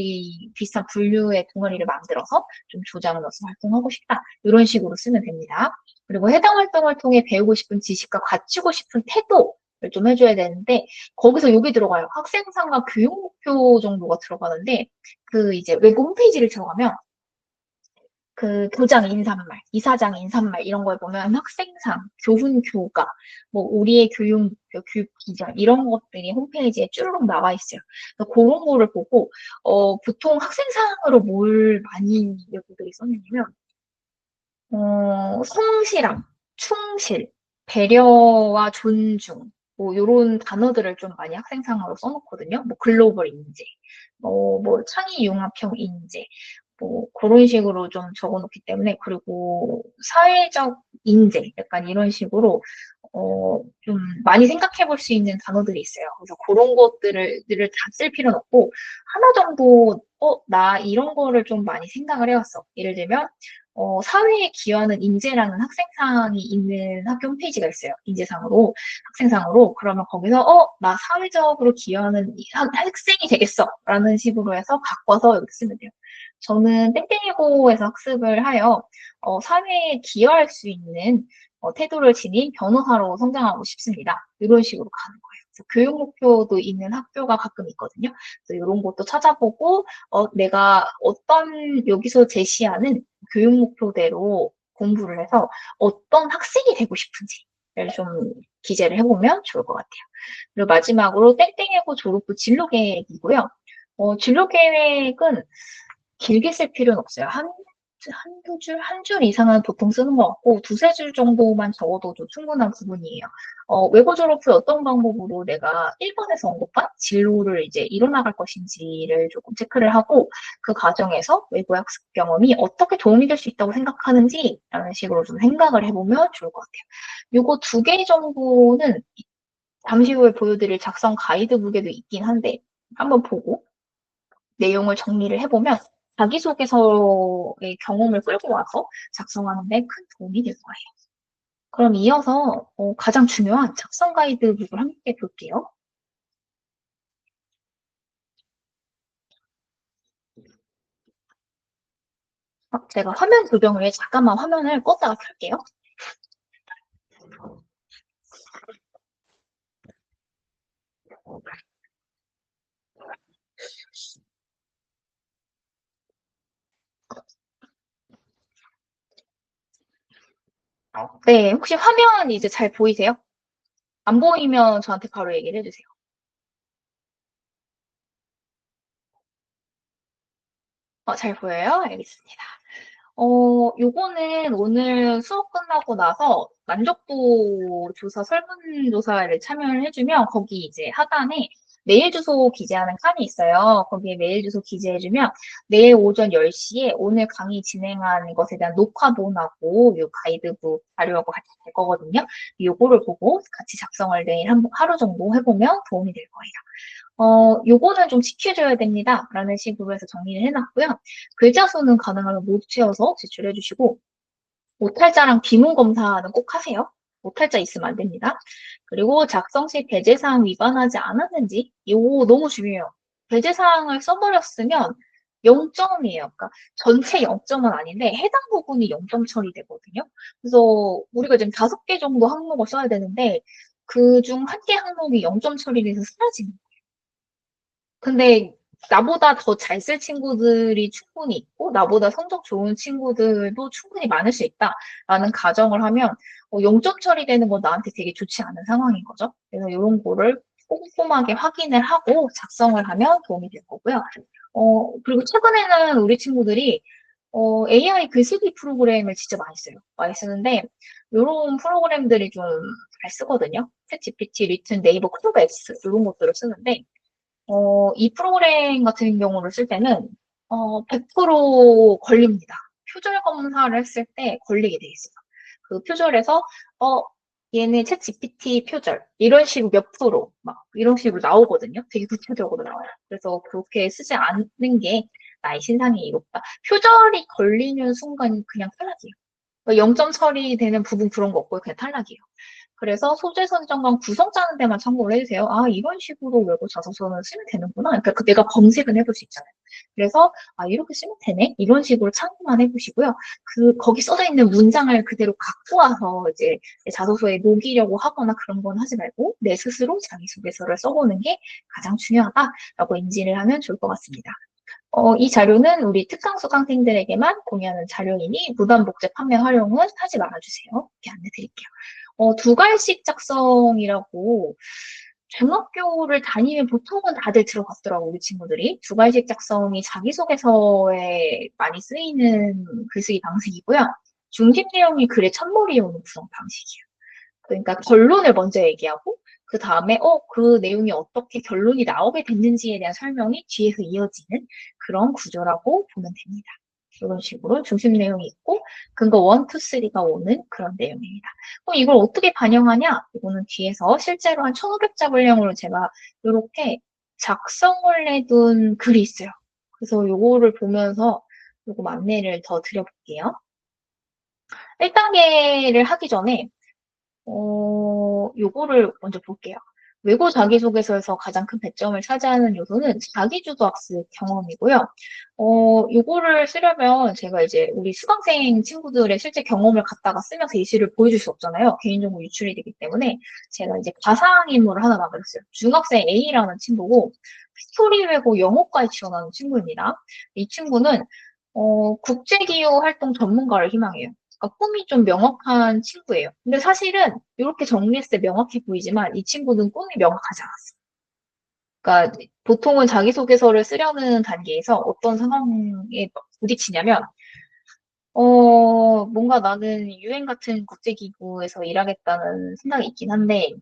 비슷한 분류의 동아리를 만들어서 좀 조장을 넣어서 활동하고 싶다. 이런 식으로 쓰면 됩니다. 그리고 해당 활동을 통해 배우고 싶은 지식과 갖추고 싶은 태도를 좀 해줘야 되는데 거기서 여기 들어가요. 학생상과 교육 목표 정도가 들어가는데 그 이제 외국 홈페이지를 들어가면 그 교장 인사말, 이사장 인사말 이런 거에 보면 학생상, 교훈 교과, 뭐 우리의 교육 목표, 교육 비전 이런 것들이 홈페이지에 쭈르륵 나와 있어요. 그래서 그런 거를 보고 보통 학생상으로 뭘 많이 외국들이 썼냐면 성실함, 충실, 배려와 존중, 뭐, 요런 단어들을 좀 많이 학생상으로 써놓거든요. 뭐, 글로벌 인재, 뭐, 창의 융합형 인재, 뭐, 그런 식으로 좀 적어놓기 때문에, 그리고 사회적 인재, 약간 이런 식으로, 좀 많이 생각해 볼 수 있는 단어들이 있어요. 그래서 그런 것들을 다 쓸 필요는 없고, 하나 정도, 나 이런 거를 좀 많이 생각을 해왔어. 예를 들면, 사회에 기여하는 인재라는 학생상이 있는 학교 홈페이지가 있어요. 인재상으로, 학생상으로. 그러면 거기서, 나 사회적으로 기여하는 학생이 되겠어. 라는 식으로 해서 갖고 와서 여기 쓰면 돼요. 저는 땡땡이고에서 학습을 하여, 사회에 기여할 수 있는 태도를 지닌 변호사로 성장하고 싶습니다. 이런 식으로 가는 거예요. 그래서 교육 목표도 있는 학교가 가끔 있거든요. 그래서 이런 것도 찾아보고, 내가 어떤 여기서 제시하는 교육 목표대로 공부를 해서 어떤 학생이 되고 싶은지를 좀 기재를 해보면 좋을 것 같아요. 그리고 마지막으로 땡땡이고 졸업 후 진로 계획이고요. 진로 계획은 길게 쓸 필요는 없어요. 한두 줄, 한 줄 이상은 보통 쓰는 것 같고, 두세 줄 정도만 적어도 충분한 부분이에요. 외고 졸업 후 어떤 방법으로 내가 1번에서 언급한 진로를 이제 이뤄나갈 것인지를 조금 체크를 하고, 그 과정에서 외부 학습 경험이 어떻게 도움이 될 수 있다고 생각하는지라는 식으로 좀 생각을 해보면 좋을 것 같아요. 요거 두 개 정도는 잠시 후에 보여드릴 작성 가이드북에도 있긴 한데, 한번 보고, 내용을 정리를 해보면 자기소개서의 경험을 끌고 와서 작성하는 데 큰 도움이 될 거예요. 그럼 이어서 가장 중요한 작성 가이드북을 함께 볼게요. 제가 화면 조정을 위해 잠깐만 화면을 껐다가 켤게요. 네, 혹시 화면 이제 잘 보이세요? 안 보이면 저한테 바로 얘기를 해주세요. 잘 보여요? 알겠습니다. 요거는 오늘 수업 끝나고 나서 만족도 조사 설문조사를 참여를 해주면 거기 이제 하단에 메일 주소 기재하는 칸이 있어요. 거기에 메일 주소 기재해주면 내일 오전 10시에 오늘 강의 진행한 것에 대한 녹화본하고 요 가이드북 자료하고 같이 될 거거든요. 요거를 보고 같이 작성을 내일 하루 정도 해보면 도움이 될 거예요. 요거는 좀 지켜줘야 됩니다. 라는 식으로 해서 정리를 해놨고요. 글자 수는 가능하면 모두 채워서 제출해 주시고, 오탈자랑 비문 검사는 꼭 하세요. 오탈자 있으면 안 됩니다. 그리고 작성 시 배제사항 위반하지 않았는지, 이거 너무 중요해요. 배제사항을 써버렸으면 0점이에요. 그러니까 전체 0점은 아닌데 해당 부분이 0점 처리되거든요. 그래서 우리가 지금 5개 정도 항목을 써야 되는데 그중 한 개 항목이 0점 처리돼서 사라지는 근데 나보다 더 잘 쓸 친구들이 충분히 있고, 나보다 성적 좋은 친구들도 충분히 많을 수 있다라는 가정을 하면, 0점 처리되는 건 나한테 되게 좋지 않은 상황인 거죠. 그래서 이런 거를 꼼꼼하게 확인을 하고 작성을 하면 도움이 될 거고요. 그리고 최근에는 우리 친구들이 AI 글쓰기 프로그램을 진짜 많이 써요. 많이 쓰는데, 이런 프로그램들이 좀 잘 쓰거든요. 챗 GPT, 리튼, 네이버, 클로베스 이런 것들을 쓰는데, 이 프로그램 같은 경우를 쓸 때는 100% 걸립니다. 표절 검사를 했을 때 걸리게 돼 있어요. 그 표절에서 얘네 챗 GPT 표절 이런 식으로 몇 프로 막 이런 식으로 나오거든요. 되게 구체적으로 나와요. 그래서 그렇게 쓰지 않는 게 나의 신상이 이롭다. 표절이 걸리는 순간 그냥 탈락이에요. 0점 처리되는 부분 그런 거 없고 그냥 탈락이에요. 그래서 소재 선정과 구성 짜는 데만 참고를 해주세요. 아, 이런 식으로 외고 자소서는 쓰면 되는구나. 그러니까 내가 검색은 해볼 수 있잖아요. 그래서, 아, 이렇게 쓰면 되네? 이런 식으로 참고만 해보시고요. 거기 써져 있는 문장을 그대로 갖고 와서 이제 자소서에 녹이려고 하거나 그런 건 하지 말고 내 스스로 자기소개서를 써보는 게 가장 중요하다라고 인지를 하면 좋을 것 같습니다. 이 자료는 우리 특강 수강생들에게만 공유하는 자료이니 무단 복제 판매 활용은 하지 말아주세요. 이렇게 안내 드릴게요. 두 갈씩 작성이라고 중학교를 다니면 보통은 다들 들어갔더라고, 우리 친구들이. 두 갈씩 작성이 자기소개서에 많이 쓰이는 글쓰기 방식이고요. 중심 내용이 글의 첫머리에 오는 구성 방식이에요. 그러니까 결론을 먼저 얘기하고, 그 다음에, 그 내용이 어떻게 결론이 나오게 됐는지에 대한 설명이 뒤에서 이어지는 그런 구조라고 보면 됩니다. 이런 식으로 중심 내용이 있고 근거 1, 2, 3가 오는 그런 내용입니다. 그럼 이걸 어떻게 반영하냐? 이거는 뒤에서 실제로 한 1500자 분량으로 제가 이렇게 작성을 해둔 글이 있어요. 그래서 요거를 보면서 조금 안내를 더 드려볼게요. 1단계를 하기 전에 요거를 먼저 볼게요. 외고 자기소개서에서 가장 큰 배점을 차지하는 요소는 자기주도 학습 경험이고요. 요거를 쓰려면 제가 이제 우리 수강생 친구들의 실제 경험을 갖다가 쓰면서 예시를 보여줄 수 없잖아요. 개인정보 유출이 되기 때문에 제가 이제 가상인물을 하나 만들었어요. 중학생 A라는 친구고 스토리 외고 영어과에 지원하는 친구입니다. 이 친구는 국제기후 활동 전문가를 희망해요. 그러니까 꿈이 좀 명확한 친구예요. 근데 사실은 이렇게 정리했을 때 명확해 보이지만 이 친구는 꿈이 명확하지 않았어. 그러니까 보통은 자기소개서를 쓰려는 단계에서 어떤 상황에 부딪히냐면 뭔가 나는 UN 같은 국제기구에서 일하겠다는 생각이 있긴 한데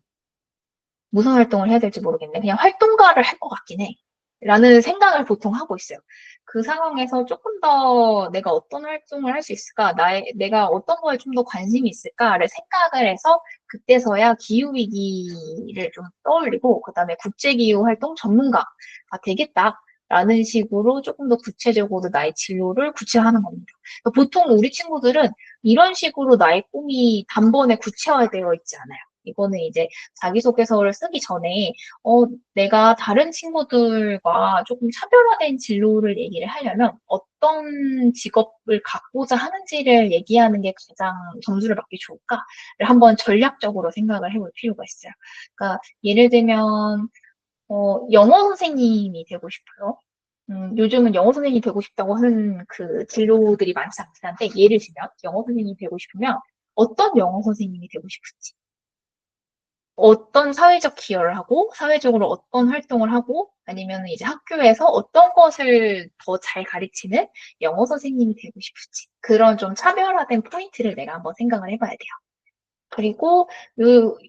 무슨 활동을 해야 될지 모르겠네. 그냥 활동가를 할 것 같긴 해. 라는 생각을 보통 하고 있어요. 그 상황에서 조금 더 내가 어떤 활동을 할 수 있을까? 내가 어떤 거에 좀 더 관심이 있을까를 생각을 해서 그때서야 기후위기를 좀 떠올리고, 그 다음에 국제기후 활동 전문가가 되겠다. 라는 식으로 조금 더 구체적으로 나의 진로를 구체화하는 겁니다. 그러니까 보통 우리 친구들은 이런 식으로 나의 꿈이 단번에 구체화되어 있지 않아요. 이거는 이제 자기소개서를 쓰기 전에 내가 다른 친구들과 조금 차별화된 진로를 얘기를 하려면 어떤 직업을 갖고자 하는지를 얘기하는 게 가장 점수를 받기 좋을까를 한번 전략적으로 생각을 해볼 필요가 있어요. 그러니까 예를 들면 영어 선생님이 되고 싶어요. 요즘은 영어 선생님이 되고 싶다고 하는 그 진로들이 많지 않긴 한데 예를 들면 영어 선생님이 되고 싶으면 어떤 영어 선생님이 되고 싶을지 어떤 사회적 기여를 하고, 사회적으로 어떤 활동을 하고, 아니면 이제 학교에서 어떤 것을 더 잘 가르치는 영어 선생님이 되고 싶을지. 그런 좀 차별화된 포인트를 내가 한번 생각을 해봐야 돼요. 그리고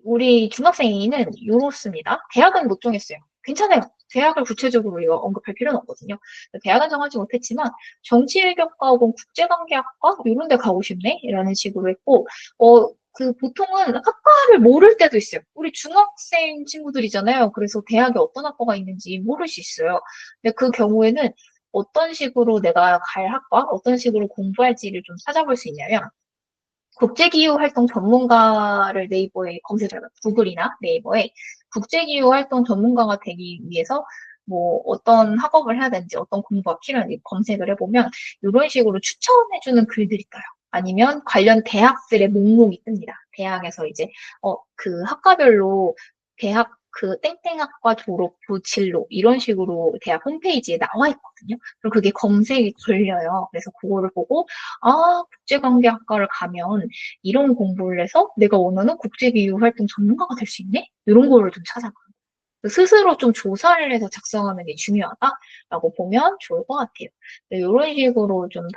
우리 중학생 A는 요렇습니다. 대학은 못 정했어요. 괜찮아요. 대학을 구체적으로 이거 언급할 필요는 없거든요. 대학은 정하지 못했지만 정치외교과 혹은 국제관계학과 이런 데 가고 싶네? 라는 식으로 했고 보통은 학과를 모를 때도 있어요. 우리 중학생 친구들이잖아요. 그래서 대학에 어떤 학과가 있는지 모를 수 있어요. 근데 그 경우에는 어떤 식으로 내가 갈 학과, 어떤 식으로 공부할지를 좀 찾아볼 수 있냐면 국제기후 활동 전문가를 네이버에 검색해봐요. 구글이나 네이버에 국제기후 활동 전문가가 되기 위해서 뭐 어떤 학업을 해야 되는지 어떤 공부가 필요한지 검색을 해보면 이런 식으로 추천해주는 글들이 떠요. 아니면 관련 대학들의 목록이 뜹니다. 대학에서 이제 그 학과별로 대학 그 땡땡학과 졸업부 진로 이런 식으로 대학 홈페이지에 나와 있거든요. 그럼 그게 검색이 걸려요. 그래서 그거를 보고 국제관계학과를 가면 이런 공부를 해서 내가 원하는 국제기후 활동 전문가가 될 수 있네? 이런 거를 좀 찾아봐요. 스스로 좀 조사를 해서 작성하는 게 중요하다라고 보면 좋을 것 같아요. 이런 식으로 좀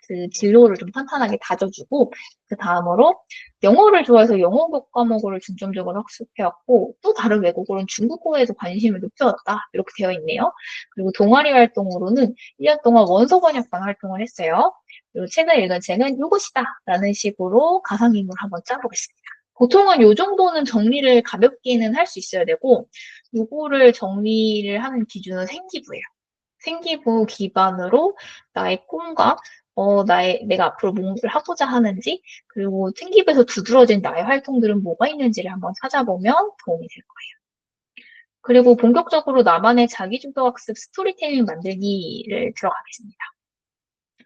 그 진로를 좀 탄탄하게 다져주고, 그 다음으로 영어를 좋아해서 영어국 과목을 중점적으로 학습해왔고, 또 다른 외국어는 중국어에도 관심을 높여왔다. 이렇게 되어 있네요. 그리고 동아리 활동으로는 1년 동안 원서 번역반 활동을 했어요. 그리고 최근에 읽은 책은 이것이다. 라는 식으로 가상인물 한번 짜보겠습니다. 보통은 이 정도는 정리를 가볍게는 할 수 있어야 되고, 요거를 정리를 하는 기준은 생기부예요. 생기부 기반으로 나의 꿈과 내가 앞으로 뭔가를 하고자 하는지, 그리고 생기부에서 두드러진 나의 활동들은 뭐가 있는지를 한번 찾아보면 도움이 될 거예요. 그리고 본격적으로 나만의 자기주도 학습 스토리텔링 만들기를 들어가겠습니다.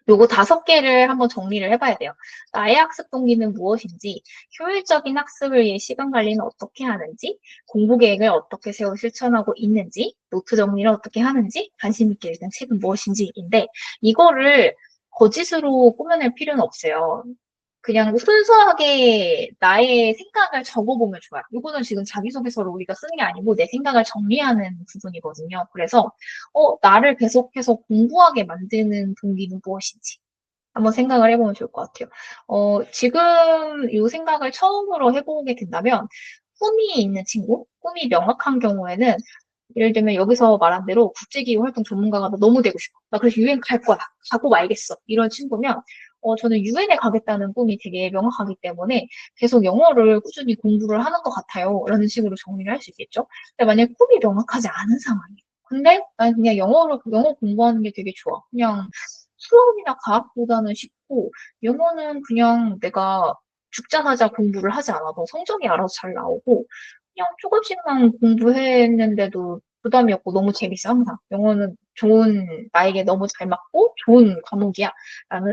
요거 5개를 한번 정리를 해봐야 돼요. 나의 학습 동기는 무엇인지, 효율적인 학습을 위해 시간 관리는 어떻게 하는지, 공부 계획을 어떻게 세워 실천하고 있는지, 노트 정리를 어떻게 하는지, 관심 있게 읽은 책은 무엇인지인데, 이거를 거짓으로 꾸며낼 필요는 없어요. 그냥 순수하게 나의 생각을 적어보면 좋아요. 이거는 지금 자기소개서를 우리가 쓰는 게 아니고 내 생각을 정리하는 부분이거든요. 그래서 나를 계속해서 공부하게 만드는 동기는 무엇인지 한번 생각을 해보면 좋을 것 같아요. 지금 이 생각을 처음으로 해보게 된다면 꿈이 있는 친구, 꿈이 명확한 경우에는 예를 들면 여기서 말한 대로 국제기후 활동 전문가가 나 너무 되고 싶어. 나 그래서 유엔 갈 거야. 가고 말겠어. 이런 친구면 저는 유엔에 가겠다는 꿈이 되게 명확하기 때문에 계속 영어를 꾸준히 공부를 하는 것 같아요. 라는 식으로 정리를 할 수 있겠죠. 근데 만약에 꿈이 명확하지 않은 상황이에요. 근데 난 그냥 영어 공부하는 게 되게 좋아. 그냥 수학이나 과학보다는 쉽고, 영어는 그냥 내가 죽자마자 공부를 하지 않아도 성적이 알아서 잘 나오고, 그냥 조금씩만 공부했는데도 부담이 없고 너무 재밌어, 항상. 영어는 나에게 너무 잘 맞고 좋은 과목이야.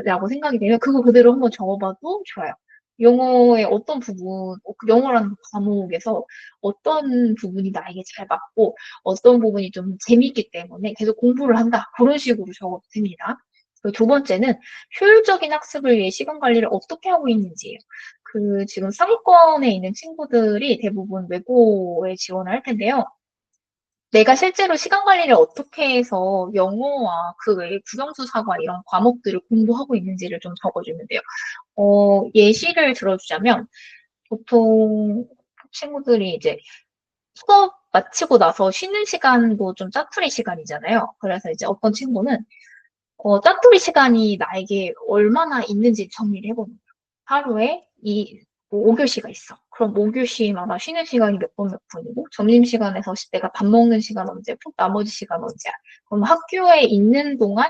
라고 생각이 되면 그거 그대로 한번 적어봐도 좋아요. 영어의 어떤 부분, 영어라는 과목에서 어떤 부분이 나에게 잘 맞고 어떤 부분이 좀 재밌기 때문에 계속 공부를 한다. 그런 식으로 적어도 됩니다. 그리고 두 번째는 효율적인 학습을 위해 시간 관리를 어떻게 하고 있는지예요. 지금 상위권에 있는 친구들이 대부분 외고에 지원을 할 텐데요. 내가 실제로 시간 관리를 어떻게 해서 영어와 그 외에 국영수사과 이런 과목들을 공부하고 있는지를 좀 적어주면 돼요. 예시를 들어주자면, 보통 친구들이 이제 수업 마치고 나서 쉬는 시간도 좀 짜투리 시간이잖아요. 그래서 이제 어떤 친구는 짜투리 시간이 나에게 얼마나 있는지 정리를 해보는 거예요. 하루에 뭐 5교시가 있어. 그럼 5교시마다 쉬는 시간이 몇 분이고, 점심시간에서 내가 밥 먹는 시간 언제, 나머지 시간 언제야. 그럼 학교에 있는 동안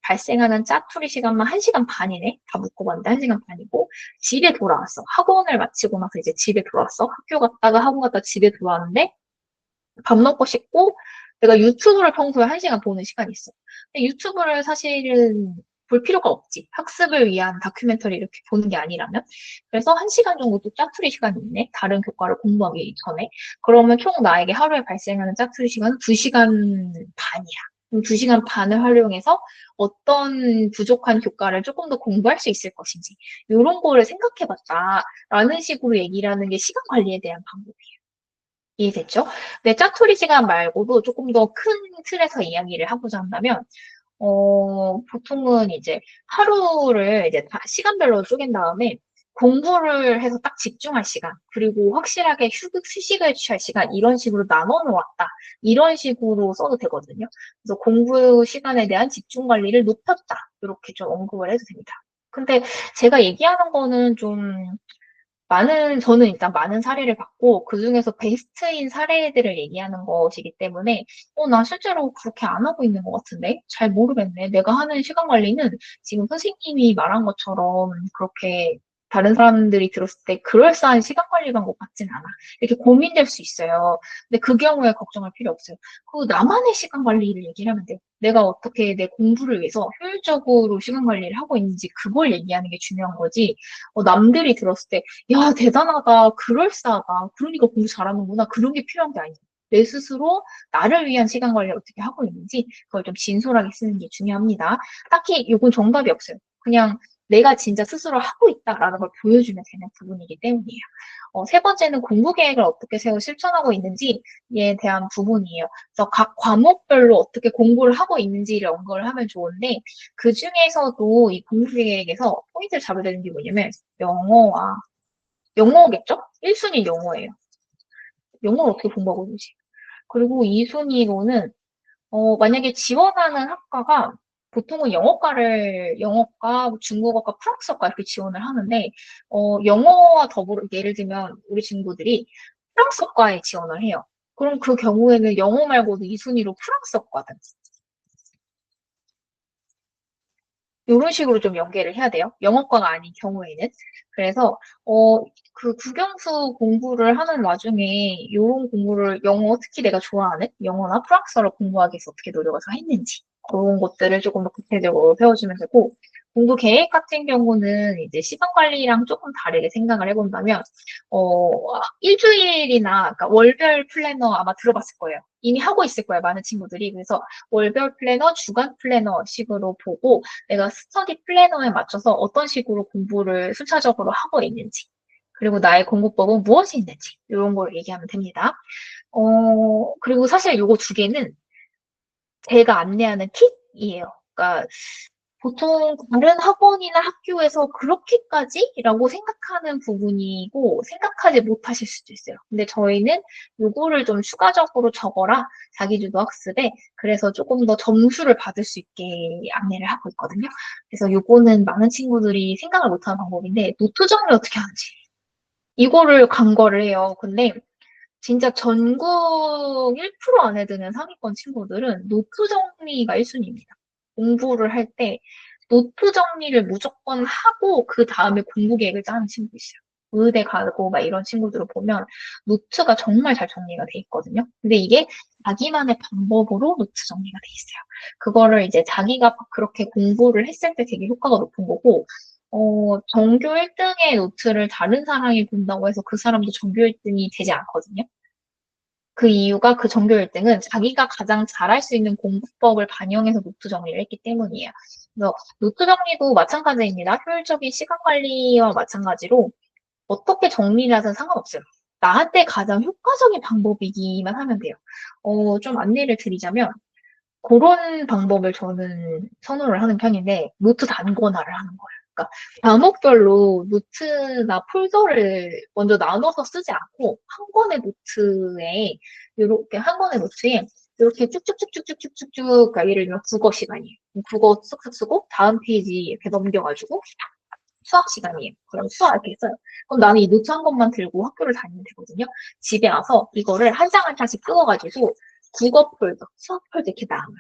발생하는 짜투리 시간만 1시간 반이네. 다 묶어봤는데 1시간 반이고, 집에 돌아왔어. 학원을 마치고 나서 이제 집에 돌아왔어. 학교 갔다가 학원 갔다 집에 돌아왔는데, 밥 먹고 싶고 내가 유튜브를 평소에 1시간 보는 시간이 있어. 근데 유튜브를 사실은 볼 필요가 없지. 학습을 위한 다큐멘터리 이렇게 보는 게 아니라면. 그래서 1시간 정도 또 짜투리 시간이 있네. 다른 교과를 공부하기 전에. 그러면 총 나에게 하루에 발생하는 짜투리 시간은 2시간 반이야. 그럼 2시간 반을 활용해서 어떤 부족한 교과를 조금 더 공부할 수 있을 것인지, 이런 거를 생각해봤다라는 식으로 얘기를 하는 게 시간 관리에 대한 방법이에요. 이해됐죠? 네, 짜투리 시간 말고도 조금 더 큰 틀에서 이야기를 하고자 한다면, 보통은 이제 하루를 이제 다 시간별로 쪼갠 다음에 공부를 해서 딱 집중할 시간, 그리고 확실하게 휴식을 취할 시간, 이런 식으로 나눠 놓았다. 이런 식으로 써도 되거든요. 그래서 공부 시간에 대한 집중 관리를 높였다. 이렇게 좀 언급을 해도 됩니다. 근데 제가 얘기하는 거는 저는 일단 많은 사례를 봤고, 그중에서 베스트인 사례들을 얘기하는 것이기 때문에, 나 실제로 그렇게 안 하고 있는 것 같은데? 잘 모르겠네. 내가 하는 시간 관리는 지금 선생님이 말한 것처럼 그렇게 다른 사람들이 들었을 때 그럴싸한 시간 관리 방법 같진 않아. 이렇게 고민될 수 있어요. 근데 그 경우에 걱정할 필요 없어요. 나만의 시간 관리를 얘기를 하면 돼요. 내가 어떻게 내 공부를 위해서 효율적으로 시간 관리를 하고 있는지 그걸 얘기하는 게 중요한 거지. 남들이 들었을 때 야, 대단하다. 그럴싸하다. 그러니까 공부 잘하는구나. 그런 게 필요한 게 아니야. 내 스스로 나를 위한 시간 관리를 어떻게 하고 있는지 그걸 좀 진솔하게 쓰는 게 중요합니다. 딱히 이건 정답이 없어요. 그냥 내가 진짜 스스로 하고 있다라는 걸 보여주면 되는 부분이기 때문이에요. 세 번째는 공부 계획을 어떻게 세워 실천하고 있는지에 대한 부분이에요. 그래서 각 과목별로 어떻게 공부를 하고 있는지를 언급을 하면 좋은데, 그 중에서도 이 공부 계획에서 포인트를 잡아야 되는 게 뭐냐면, 영어겠죠? 1순위 영어예요. 영어를 어떻게 공부하고 있는지. 그리고 2순위로는, 만약에 지원하는 학과가 보통은 영어과, 뭐 중국어과, 프랑스어과 이렇게 지원을 하는데, 영어와 더불어, 예를 들면 우리 친구들이 프랑스어과에 지원을 해요. 그럼 그 경우에는 영어 말고도 2순위로 프랑스어과든 이런 식으로 좀 연계를 해야 돼요. 영어과가 아닌 경우에는. 그래서, 국영수 공부를 하는 와중에 이런 공부를 특히 내가 좋아하는 영어나 프랑스어를 공부하기 위해서 어떻게 노력을 했는지, 그런 것들을 조금 더 구체적으로 세워주면 되고, 공부 계획 같은 경우는 이제 시간 관리랑 조금 다르게 생각을 해본다면, 어, 일주일이나, 그러니까 월별 플래너 아마 들어봤을 거예요. 이미 하고 있을 거예요, 많은 친구들이. 그래서 월별 플래너, 주간 플래너 식으로 보고, 내가 스터디 플래너에 맞춰서 어떤 식으로 공부를 순차적으로 하고 있는지, 그리고 나의 공부법은 무엇이 있는지, 이런 걸 얘기하면 됩니다. 그리고 사실 요거 두 개는 제가 안내하는 팁이에요. 그러니까 보통 다른 학원이나 학교에서 그렇게까지?라고 생각하는 부분이고 생각하지 못하실 수도 있어요. 근데 저희는 요거를 좀 추가적으로 적어라 자기주도 학습에 그래서 조금 더 점수를 받을 수 있게 안내를 하고 있거든요. 그래서 요거는 많은 친구들이 생각을 못하는 방법인데 노트 정리 어떻게 하는지 이거를 간과를 해요. 근데 진짜 전국 1% 안에 드는 상위권 친구들은 노트 정리가 1순위입니다. 공부를 할 때 노트 정리를 무조건 하고 그 다음에 공부 계획을 짜는 친구 있어요. 의대 가고 막 이런 친구들을 보면 노트가 정말 잘 정리가 돼 있거든요. 근데 이게 자기만의 방법으로 노트 정리가 돼 있어요. 그거를 이제 자기가 그렇게 공부를 했을 때 되게 효과가 높은 거고, 전교 1등의 노트를 다른 사람이 본다고 해서 그 사람도 전교 1등이 되지 않거든요. 그 이유가 그 전교 1등은 자기가 가장 잘할 수 있는 공부법을 반영해서 노트 정리를 했기 때문이에요. 그래서 노트 정리도 마찬가지입니다. 효율적인 시간 관리와 마찬가지로 어떻게 정리를 하든 상관없어요. 나한테 가장 효과적인 방법이기만 하면 돼요. 좀 안내를 드리자면 그런 방법을 저는 선호를 하는 편인데 노트 단권화를 하는 거예요. 그러니까 과목별로 노트나 폴더를 먼저 나눠서 쓰지 않고 한 권의 노트에 이렇게 한 권의 노트에 이렇게 쭉쭉쭉쭉쭉쭉쭉 그러니까 예를 들면 국어 시간이에요. 국어 쓱쓱 쓰고 다음 페이지 이렇게 넘겨가지고 수학 시간이에요. 그럼 수학 이렇게 써요. 그럼 나는 이 노트 한 권만 들고 학교를 다니면 되거든요. 집에 와서 이거를 한 장 한 장씩 뜯어가지고 국어 폴더, 수학 폴더 이렇게 나눠요.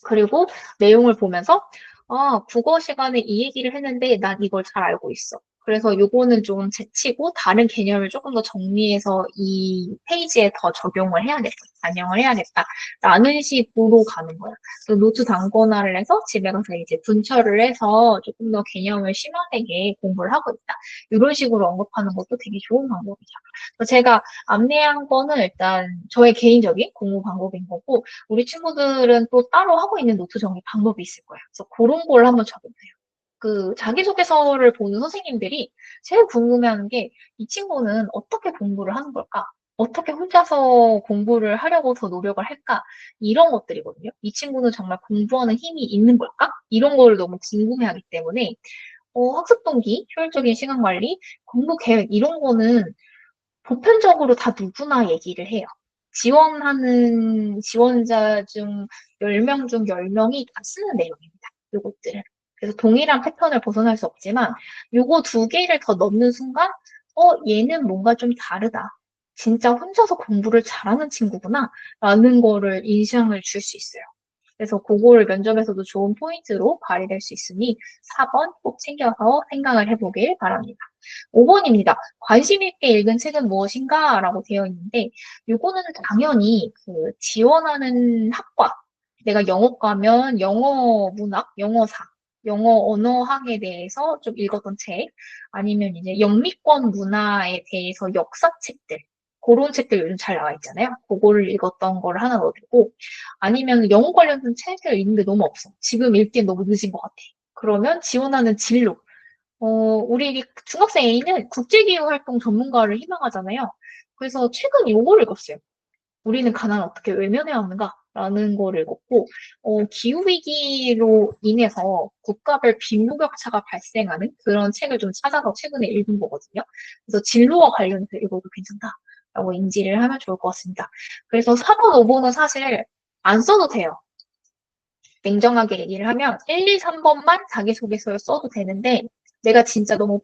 그리고 내용을 보면서 아, 국어 시간에 이 얘기를 했는데 난 이걸 잘 알고 있어. 그래서 요거는 좀 제치고 다른 개념을 조금 더 정리해서 이 페이지에 더 적용을 해야겠다. 반영을 해야겠다. 라는 식으로 가는 거야. 노트 단권화를 해서 집에 가서 이제 분철을 해서 조금 더 개념을 심화되게 공부를 하고 있다. 이런 식으로 언급하는 것도 되게 좋은 방법이죠. 그래서 제가 안내한 거는 일단 저의 개인적인 공부 방법인 거고, 우리 친구들은 또 따로 하고 있는 노트 정리 방법이 있을 거예요. 그래서 그런 걸 한번 적어보세요. 그 자기소개서를 보는 선생님들이 제일 궁금해하는 게 이 친구는 어떻게 공부를 하는 걸까? 어떻게 혼자서 공부를 하려고 더 노력을 할까? 이런 것들이거든요. 이 친구는 정말 공부하는 힘이 있는 걸까? 이런 거를 너무 궁금해하기 때문에 학습 동기, 효율적인 시간 관리, 공부 계획 이런 거는 보편적으로 다 누구나 얘기를 해요. 지원하는 지원자 중 10명 중 10명이 다 쓰는 내용입니다. 요것들은. 그래서 동일한 패턴을 벗어날 수 없지만 요거 두 개를 더 넣는 순간 얘는 뭔가 좀 다르다. 진짜 혼자서 공부를 잘하는 친구구나 라는 거를 인상을 줄 수 있어요. 그래서 그거를 면접에서도 좋은 포인트로 발휘될 수 있으니 4번 꼭 챙겨서 생각을 해보길 바랍니다. 5번입니다. 관심 있게 읽은 책은 무엇인가? 라고 되어 있는데, 요거는 당연히 그 지원하는 학과, 내가 영어과면 영어 문학, 영어사, 영어 언어학에 대해서 좀 읽었던 책, 아니면 이제 영미권 문화에 대해서 역사책들, 그런 책들 요즘 잘 나와 있잖아요. 그거를 읽었던 거를 하나 넣어두고, 아니면 영어 관련된 책을 읽는 게 너무 없어. 지금 읽기엔 너무 늦은 것 같아. 그러면 지원하는 진로, 우리 중학생 A는 국제기후 활동 전문가를 희망하잖아요. 그래서 최근 요거를 읽었어요. 우리는 가난을 어떻게 외면해야 하는가? 라는 거를 읽었고, 기후위기로 인해서 국가별 빈부격차가 발생하는 그런 책을 좀 찾아서 최근에 읽은 거거든요. 그래서 진로와 관련해서 읽어도 괜찮다라고 인지를 하면 좋을 것 같습니다. 그래서 4번, 5번은 사실 안 써도 돼요. 냉정하게 얘기를 하면 1, 2, 3번만 자기소개서를 써도 되는데 내가 진짜 너무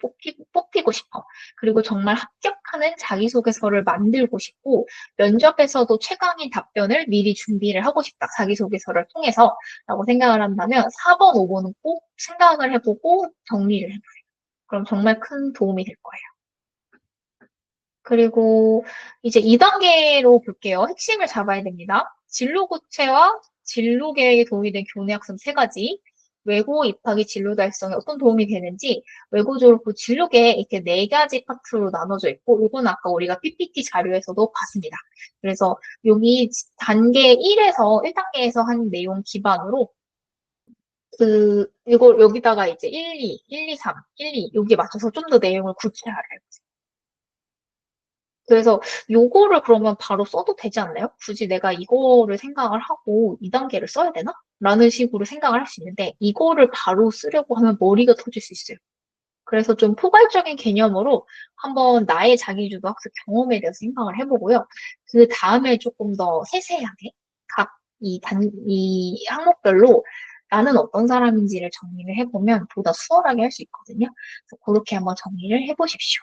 뽑히고 싶어. 그리고 정말 합격하는 자기소개서를 만들고 싶고 면접에서도 최강의 답변을 미리 준비를 하고 싶다. 자기소개서를 통해서 라고 생각을 한다면 4번, 5번은 꼭 생각을 해보고 정리를 해보세요. 그럼 정말 큰 도움이 될 거예요. 그리고 이제 2단계로 볼게요. 핵심을 잡아야 됩니다. 진로 구체와 진로 계획에 도움이 된 교내 학습 세 가지. 외고 입학이 진로 달성에 어떤 도움이 되는지 외고 졸업 후 진로 계획 이렇게 네 가지 파트로 나눠져 있고 이건 아까 우리가 PPT 자료에서도 봤습니다. 그래서 여기 단계 1에서 1단계에서 한 내용 기반으로 이걸 여기다가 이제 1, 2, 1, 2, 3, 1, 2 여기에 맞춰서 좀 더 내용을 구체화를 해보세요. 그래서 요거를 그러면 바로 써도 되지 않나요? 굳이 내가 이거를 생각을 하고 2단계를 써야 되나? 라는 식으로 생각을 할 수 있는데 이거를 바로 쓰려고 하면 머리가 터질 수 있어요. 그래서 좀 포괄적인 개념으로 한번 나의 자기주도 학습 경험에 대해서 생각을 해보고요. 그 다음에 조금 더 세세하게 각 이 항목별로 나는 어떤 사람인지를 정리를 해보면 보다 수월하게 할 수 있거든요. 그래서 그렇게 한번 정리를 해보십시오.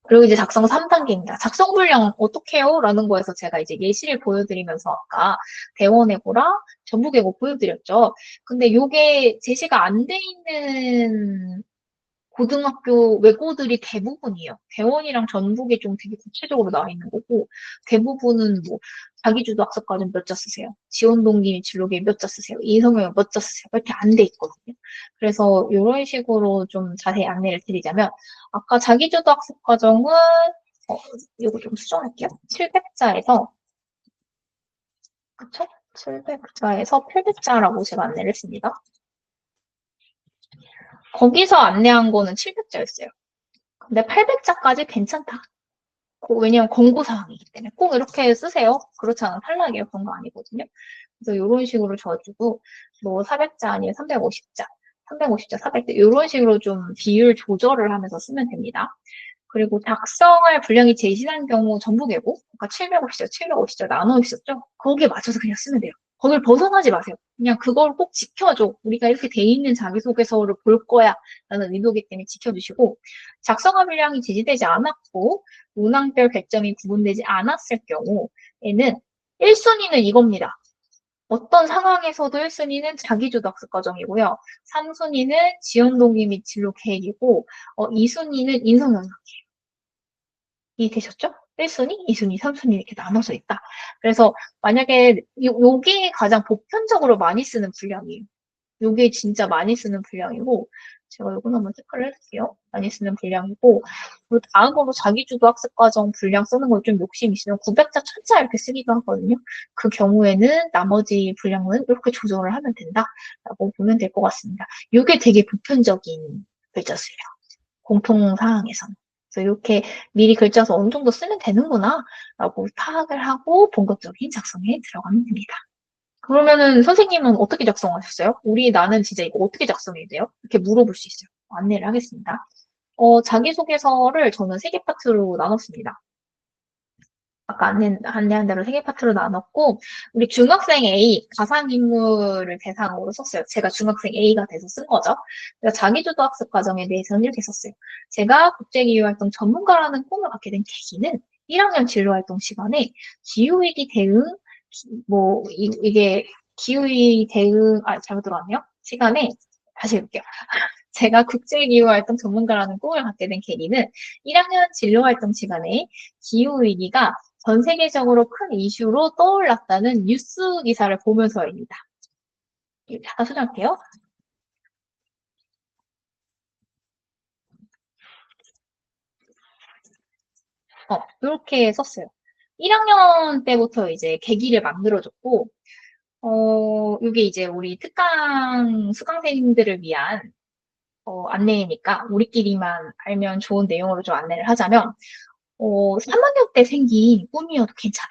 그리고 이제 작성 3단계입니다. 작성 분량 어떻게 해요? 라는 거에서 제가 이제 예시를 보여드리면서 아까 대원외고랑 전북외고 보여드렸죠. 근데 요게 제시가 안 돼 있는 고등학교 외고들이 대부분이에요. 대원이랑 전북이 좀 되게 구체적으로 나와 있는 거고, 대부분은 뭐, 자기주도 학습과정 몇 자 쓰세요. 지원동기 진로계 몇 자 쓰세요. 이성형 몇 자 쓰세요. 이렇게 안 돼 있거든요. 그래서 이런 식으로 좀 자세히 안내를 드리자면, 아까 자기주도 학습과정은, 이거 좀 수정할게요. 700자에서, 그쵸? 700자에서 800자라고 제가 안내를 했습니다. 거기서 안내한 거는 700자였어요. 근데 800자까지 괜찮다. 왜냐면 권고 사항이기 때문에 꼭 이렇게 쓰세요. 그렇지 않으면 탈락이에요. 그런 거 아니거든요. 그래서 이런 식으로 줘주고 뭐 400자 아니면 350자, 350자, 400자 이런 식으로 좀 비율 조절을 하면서 쓰면 됩니다. 그리고 작성할 분량이 제시된 경우 전부 계고, 그러니까 750자, 750자 나눠 있었죠? 거기에 맞춰서 그냥 쓰면 돼요. 거길 벗어나지 마세요. 그냥 그걸 꼭 지켜줘. 우리가 이렇게 돼 있는 자기소개서를 볼 거야. 라는 의도기 때문에 지켜주시고, 작성할 분량이 제시되지 않았고, 문항별 배점이 구분되지 않았을 경우에는 1순위는 이겁니다. 어떤 상황에서도 1순위는 자기주도학습 과정이고요. 3순위는 지원동기 및 진로 계획이고, 2순위는 인성영역이에요. 이해되셨죠? 1순위, 2순위, 3순위 이렇게 나눠져 있다. 그래서 만약에 요게 가장 보편적으로 많이 쓰는 분량이에요. 요게 진짜 많이 쓰는 분량이고, 제가 요건 한번 체크를 해볼게요. 많이 쓰는 분량이고, 그리고 다음으로 자기주도 학습과정 분량 쓰는 걸 좀 욕심 있으면 900자, 1000자 이렇게 쓰기도 하거든요. 그 경우에는 나머지 분량은 이렇게 조정을 하면 된다라고 보면 될 것 같습니다. 요게 되게 보편적인 글자수예요. 공통사항에서는. 그래서 이렇게 미리 글자수 어느 정도 쓰면 되는구나 라고 파악을 하고 본격적인 작성에 들어가면 됩니다. 그러면은 선생님은 어떻게 작성하셨어요? 나는 진짜 이거 어떻게 작성해야 돼요? 이렇게 물어볼 수 있어요. 안내를 하겠습니다. 자기소개서를 저는 3개 파트로 나눴습니다. 아까 안내한 대로 3개 파트로 나눴고, 우리 중학생 A, 가상인물을 대상으로 썼어요. 제가 중학생 A가 돼서 쓴 거죠. 그래서 자기주도 학습 과정에 대해서는 이렇게 썼어요. 제가 국제기후활동 전문가라는 꿈을 갖게 된 계기는 1학년 진로활동 시간에 기후위기 대응, 이게 기후위기 대응, 잘못 들어왔네요. 시간에, 다시 해볼게요. 제가 국제기후활동 전문가라는 꿈을 갖게 된 계기는 1학년 진로활동 시간에 기후위기가 전 세계적으로 큰 이슈로 떠올랐다는 뉴스 기사를 보면서입니다. 잠깐 수정할게요. 이렇게 썼어요. 1학년 때부터 이제 계기를 만들어줬고, 이게 이제 우리 특강 수강생들을 위한 안내니까 우리끼리만 알면 좋은 내용으로 좀 안내를 하자면, 3학년 때 생긴 꿈이어도 괜찮아요.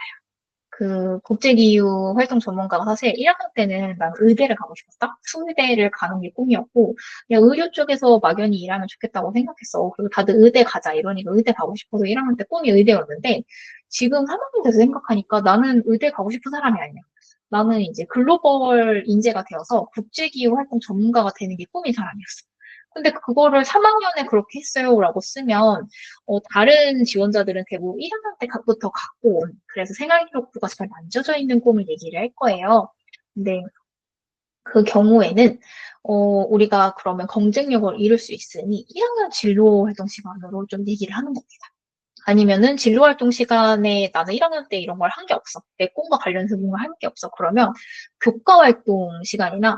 그 국제기후 활동 전문가가 사실 1학년 때는 난 의대를 가고 싶었다? 수의대를 가는 게 꿈이었고, 그냥 의료 쪽에서 막연히 일하면 좋겠다고 생각했어. 그리고 다들 의대 가자 이러니까 의대 가고 싶어서 1학년 때 꿈이 의대였는데, 지금 3학년 돼서 생각하니까 나는 의대 가고 싶은 사람이 아니야. 나는 이제 글로벌 인재가 되어서 국제기후 활동 전문가가 되는 게 꿈인 사람이었어. 근데 그거를 3학년에 그렇게 했어요라고 쓰면 다른 지원자들은 대부분 1학년 때부터 갖고 온 그래서 생활기록부가 잘 만져져 있는 꿈을 얘기를 할 거예요. 근데 그 경우에는 우리가 그러면 경쟁력을 잃을 수 있으니 1학년 진로활동 시간으로 좀 얘기를 하는 겁니다. 아니면은 진로활동 시간에 나는 1학년 때 이런 걸 한 게 없어. 내 꿈과 관련해서 뭔가 한 게 없어. 그러면 교과활동 시간이나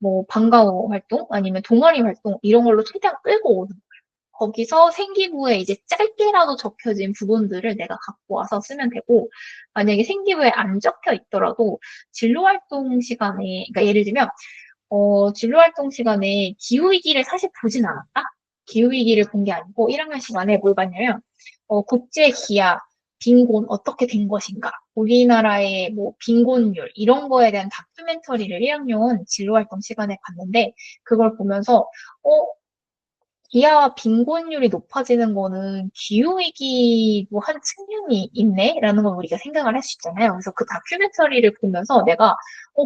뭐 방과후 활동 아니면 동아리 활동 이런 걸로 최대한 끌고 오는 거예요. 거기서 생기부에 이제 짧게라도 적혀진 부분들을 내가 갖고 와서 쓰면 되고 만약에 생기부에 안 적혀 있더라도 진로활동 시간에 그러니까 예를 들면 진로활동 시간에 기후위기를 사실 보진 않았다. 기후위기를 본 게 아니고 1학년 시간에 뭘 봤냐면 국제 기아, 빈곤 어떻게 된 것인가, 우리나라의 뭐 빈곤율 이런 거에 대한 다큐멘터리를 1학년 진로활동 시간에 봤는데 그걸 보면서 어, 기아 빈곤율이 높아지는 거는 기후위기도 한 측면이 있네? 라는 걸 우리가 생각을 할 수 있잖아요. 그래서 그 다큐멘터리를 보면서 내가,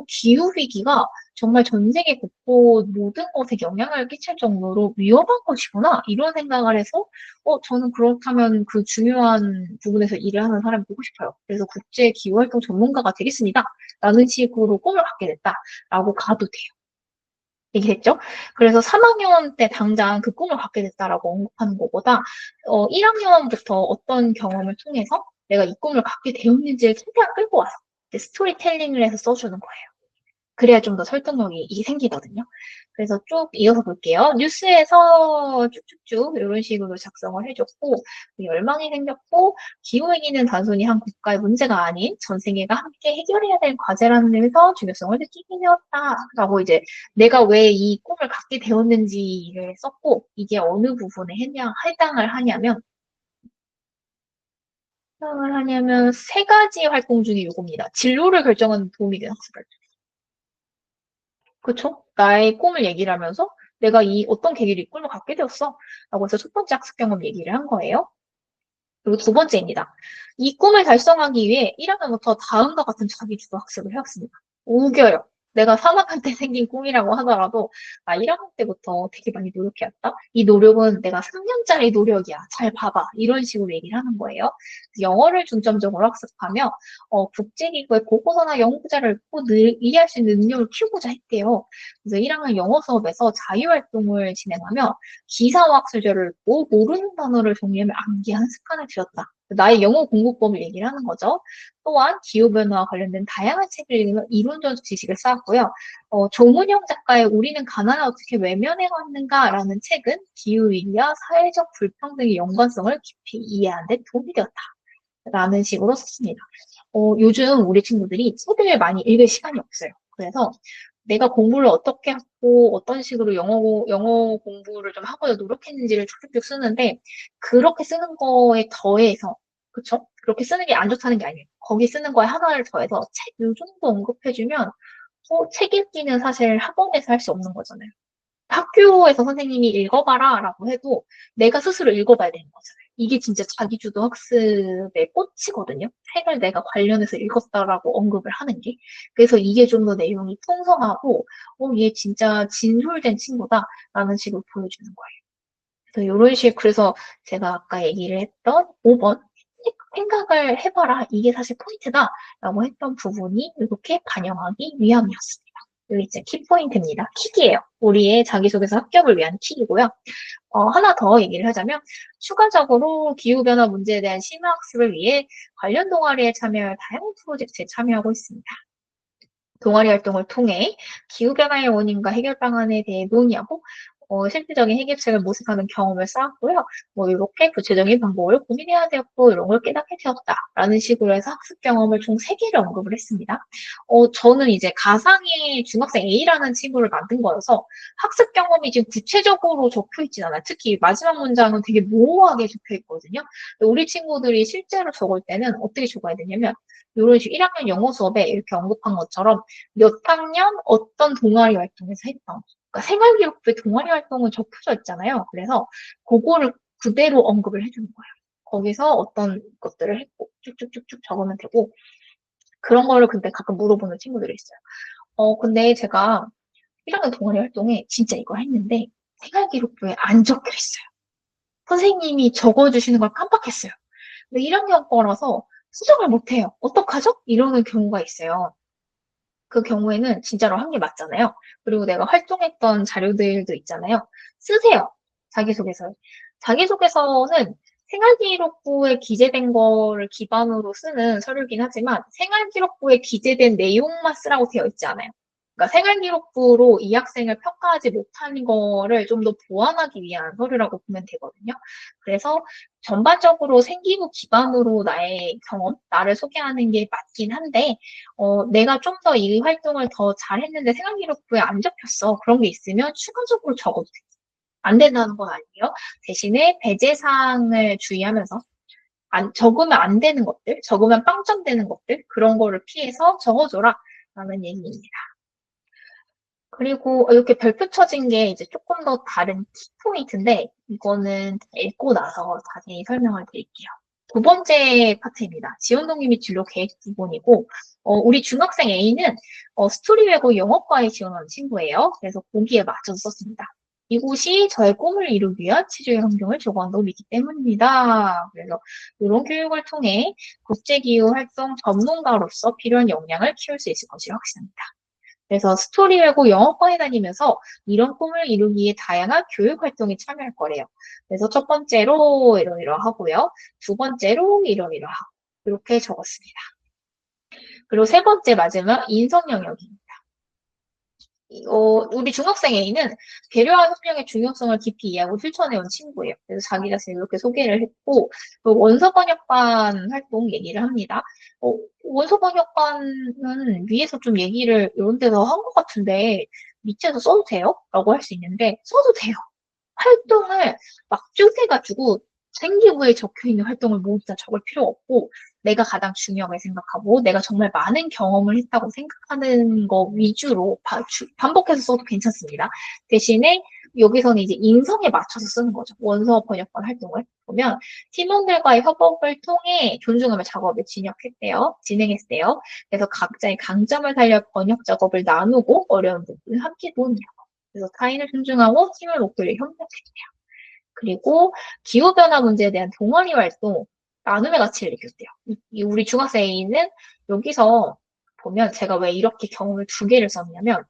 기후위기가 정말 전 세계 곳곳 모든 것에 영향을 끼칠 정도로 위험한 것이구나. 이런 생각을 해서, 저는 그렇다면 그 중요한 부분에서 일을 하는 사람이 되고 싶어요. 그래서 국제 기후활동 전문가가 되겠습니다. 라는 식으로 꿈을 갖게 됐다. 라고 가도 돼요. 얘기했죠. 그래서 3학년 때 당장 그 꿈을 갖게 됐다라고 언급하는 것보다 1학년부터 어떤 경험을 통해서 내가 이 꿈을 갖게 되었는지를 최대한 끌고 와서 이제 스토리텔링을 해서 써주는 거예요. 그래야 좀 더 설득력이 생기거든요. 그래서 쭉 이어서 볼게요. 뉴스에서 쭉쭉쭉 이런 식으로 작성을 해줬고 열망이 생겼고 기후위기는 단순히 한 국가의 문제가 아닌 전 세계가 함께 해결해야 될 과제라는 점에서 중요성을 느끼게 되었다라고 이제 내가 왜 이 꿈을 갖게 되었는지를 썼고 이게 어느 부분에 해당을 하냐면 세 가지 활동 중에 이겁니다. 진로를 결정하는 도움이 되는 학습 활동. 그쵸? 나의 꿈을 얘기를 하면서 내가 이 어떤 계기로 이 꿈을 갖게 되었어. 라고 해서 첫 번째 학습 경험 얘기를 한 거예요. 그리고 두 번째입니다. 이 꿈을 달성하기 위해 1학년부터 다음과 같은 자기주도 학습을 해왔습니다. 우겨요. 내가 3학년 때 생긴 꿈이라고 하더라도, 1학년 때부터 되게 많이 노력해왔다? 이 노력은 내가 3년짜리 노력이야. 잘 봐봐. 이런 식으로 얘기를 하는 거예요. 영어를 중점적으로 학습하며, 국제기구의 보고서나 연구자를 읽고 이해할 수 있는 능력을 키우고자 했대요. 그래서 1학년 영어 수업에서 자유활동을 진행하며, 기사학 술제를 읽고 모르는 단어를 정리하며 암기하는 습관을 들였다. 나의 영어 공부법을 얘기를 하는 거죠. 또한 기후변화와 관련된 다양한 책을 읽으며 이론적 지식을 쌓았고요. 조문영 작가의 우리는 가난을 어떻게 외면해왔는가라는 책은 기후위기와 사회적 불평등의 연관성을 깊이 이해하는 데 도움이 되었다. 라는 식으로 썼습니다. 요즘 우리 친구들이 책을 많이 읽을 시간이 없어요. 그래서 내가 공부를 어떻게 하고 어떤 식으로 영어 공부를 좀 하고자 노력했는지를 쭉쭉쭉 쓰는데 그렇게 쓰는 거에 더해서 그쵸? 그렇게 쓰는 게 안 좋다는 게 아니에요. 거기 쓰는 거에 하나를 더해서 책 요 정도 언급해주면 책 읽기는 사실 학원에서 할 수 없는 거잖아요. 학교에서 선생님이 읽어봐라 라고 해도 내가 스스로 읽어봐야 되는 거잖아요. 이게 진짜 자기주도 학습의 꽃이거든요. 책을 내가 관련해서 읽었다라고 언급을 하는 게. 그래서 이게 좀 더 내용이 풍성하고, 얘 진짜 진솔된 친구다라는 식으로 보여주는 거예요. 그래서 이런 그래서 제가 아까 얘기를 했던 5번, 생각을 해봐라. 이게 사실 포인트다라고 했던 부분이 이렇게 반영하기 위함이었습니다. 여기 이제 키포인트입니다. 킥이에요. 우리의 자기소개서 합격을 위한 킥이고요. 하나 더 얘기를 하자면 추가적으로 기후변화 문제에 대한 심화학습을 위해 관련 동아리에 참여할 다양한 프로젝트에 참여하고 있습니다. 동아리 활동을 통해 기후변화의 원인과 해결 방안에 대해 논의하고 실질적인 해결책을 모색하는 경험을 쌓았고요. 이렇게 구체적인 방법을 고민해야 되었고 이런 걸 깨닫게 되었다라는 식으로 해서 학습 경험을 총 3개를 언급을 했습니다. 저는 이제 가상의 중학생 A라는 친구를 만든 거여서 학습 경험이 지금 구체적으로 적혀 있진 않아요. 특히 마지막 문장은 되게 모호하게 적혀 있거든요. 우리 친구들이 실제로 적을 때는 어떻게 적어야 되냐면 이런 식으로 1학년 영어 수업에 이렇게 언급한 것처럼 몇 학년 어떤 동아리 활동에서 했던 그러니까 생활기록부에 동아리 활동은 적혀져 있잖아요. 그래서 그거를 그대로 언급을 해주는 거예요. 거기서 어떤 것들을 했고 쭉쭉쭉쭉 적으면 되고 그런 거를 근데 가끔 물어보는 친구들이 있어요. 근데 제가 1학년 동아리 활동에 진짜 이걸 했는데 생활기록부에 안 적혀 있어요. 선생님이 적어주시는 걸 깜빡했어요. 근데 1학년 거라서 수정을 못해요. 어떡하죠? 이러는 경우가 있어요. 그 경우에는 진짜로 한 게 맞잖아요. 그리고 내가 활동했던 자료들도 있잖아요. 쓰세요. 자기소개서. 자기소개서는 생활기록부에 기재된 거를 기반으로 쓰는 서류긴 하지만 생활기록부에 기재된 내용만 쓰라고 되어 있지 않아요. 그러니까 생활기록부로 이 학생을 평가하지 못한 거를 좀 더 보완하기 위한 서류라고 보면 되거든요. 그래서 전반적으로 생기부 기반으로 나의 경험, 나를 소개하는 게 맞긴 한데 내가 좀 더 이 활동을 더 잘했는데 생활기록부에 안 적혔어. 그런 게 있으면 추가적으로 적어도 돼. 안 된다는 건 아니에요. 대신에 배제사항을 주의하면서 적으면 안 되는 것들, 적으면 빵점 되는 것들, 그런 거를 피해서 적어줘라. 라는 얘기입니다. 그리고 이렇게 별표 쳐진 게 이제 조금 더 다른 키포인트인데, 이거는 읽고 나서 자세히 설명을 드릴게요. 두 번째 파트입니다. 지원동기 및 진로 계획 기본이고, 우리 중학생 A는 스토리 외고 영어과에 지원하는 친구예요. 그래서 거기에 맞춰서 썼습니다. 이곳이 저의 꿈을 이루기 위한 취준의 환경을 조성한다고 믿기 때문입니다. 그래서 이런 교육을 통해 국제기후 활동 전문가로서 필요한 역량을 키울 수 있을 것이 확신합니다. 그래서 스토리 외고 영어과에 다니면서 이런 꿈을 이루기 위해 다양한 교육 활동에 참여할 거래요. 그래서 첫 번째로 이러이러하고요. 두 번째로 이러이러하고 이렇게 적었습니다. 그리고 세 번째 마지막 인성 영역입니다. 우리 중학생 A는 배려와 협력의 중요성을 깊이 이해하고 실천해온 친구예요. 그래서 자기 자신을 이렇게 소개를 했고, 원서 번역관 활동 얘기를 합니다. 원서 번역관은 위에서 좀 얘기를 이런 데서 한 것 같은데, 밑에서 써도 돼요? 라고 할 수 있는데, 써도 돼요. 활동을 막 쪼개가지고 생기부에 적혀있는 활동을 모두 다 적을 필요 없고 내가 가장 중요하게 생각하고 내가 정말 많은 경험을 했다고 생각하는 거 위주로 반복해서 써도 괜찮습니다. 대신에 여기서는 이제 인성에 맞춰서 쓰는 거죠. 원서 번역관 활동을 보면 팀원들과의 협업을 통해 존중하며 작업을 진행했대요. 그래서 각자의 강점을 살려 번역 작업을 나누고 어려운 부분을 함께 논의하고 그래서 타인을 존중하고 팀을 목표로 협력했대요. 그리고 기후변화 문제에 대한 동아리 활동, 나눔의 가치를 느꼈대요. 우리 중학생 A는 여기서 보면 제가 왜 이렇게 경험을 두 개를 썼냐면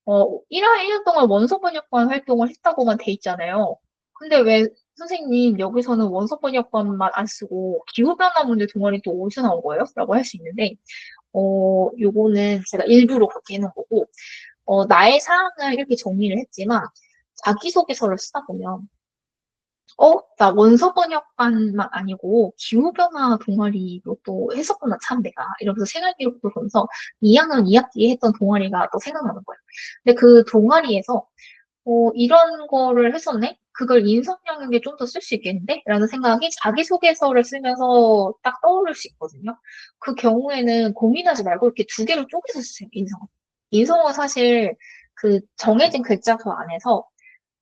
1년 동안 원서 번역관 활동을 했다고만 돼 있잖아요. 근데 왜 선생님 여기서는 원서 번역관만 안 쓰고 기후변화 문제 동아리 또 어디서 나온 거예요? 라고 할 수 있는데 요거는 제가 일부러 그렇게 해놓은 거고 나의 사항을 이렇게 정리를 했지만 자기소개서를 쓰다 보면 나 원서 번역관만 아니고 기후변화 동아리로 또 했었구나, 참 내가. 이러면서 생활기록도 보면서 2학년 2학기에 했던 동아리가 또 생각나는 거예요. 근데 그 동아리에서 이런 거를 했었네? 그걸 인성 영역에 좀 더 쓸 수 있겠는데? 라는 생각이 자기소개서를 쓰면서 딱 떠오를 수 있거든요. 그 경우에는 고민하지 말고 이렇게 두 개로 쪼개서 쓰세요, 인성은. 인성은 사실 그 정해진 글자수 안에서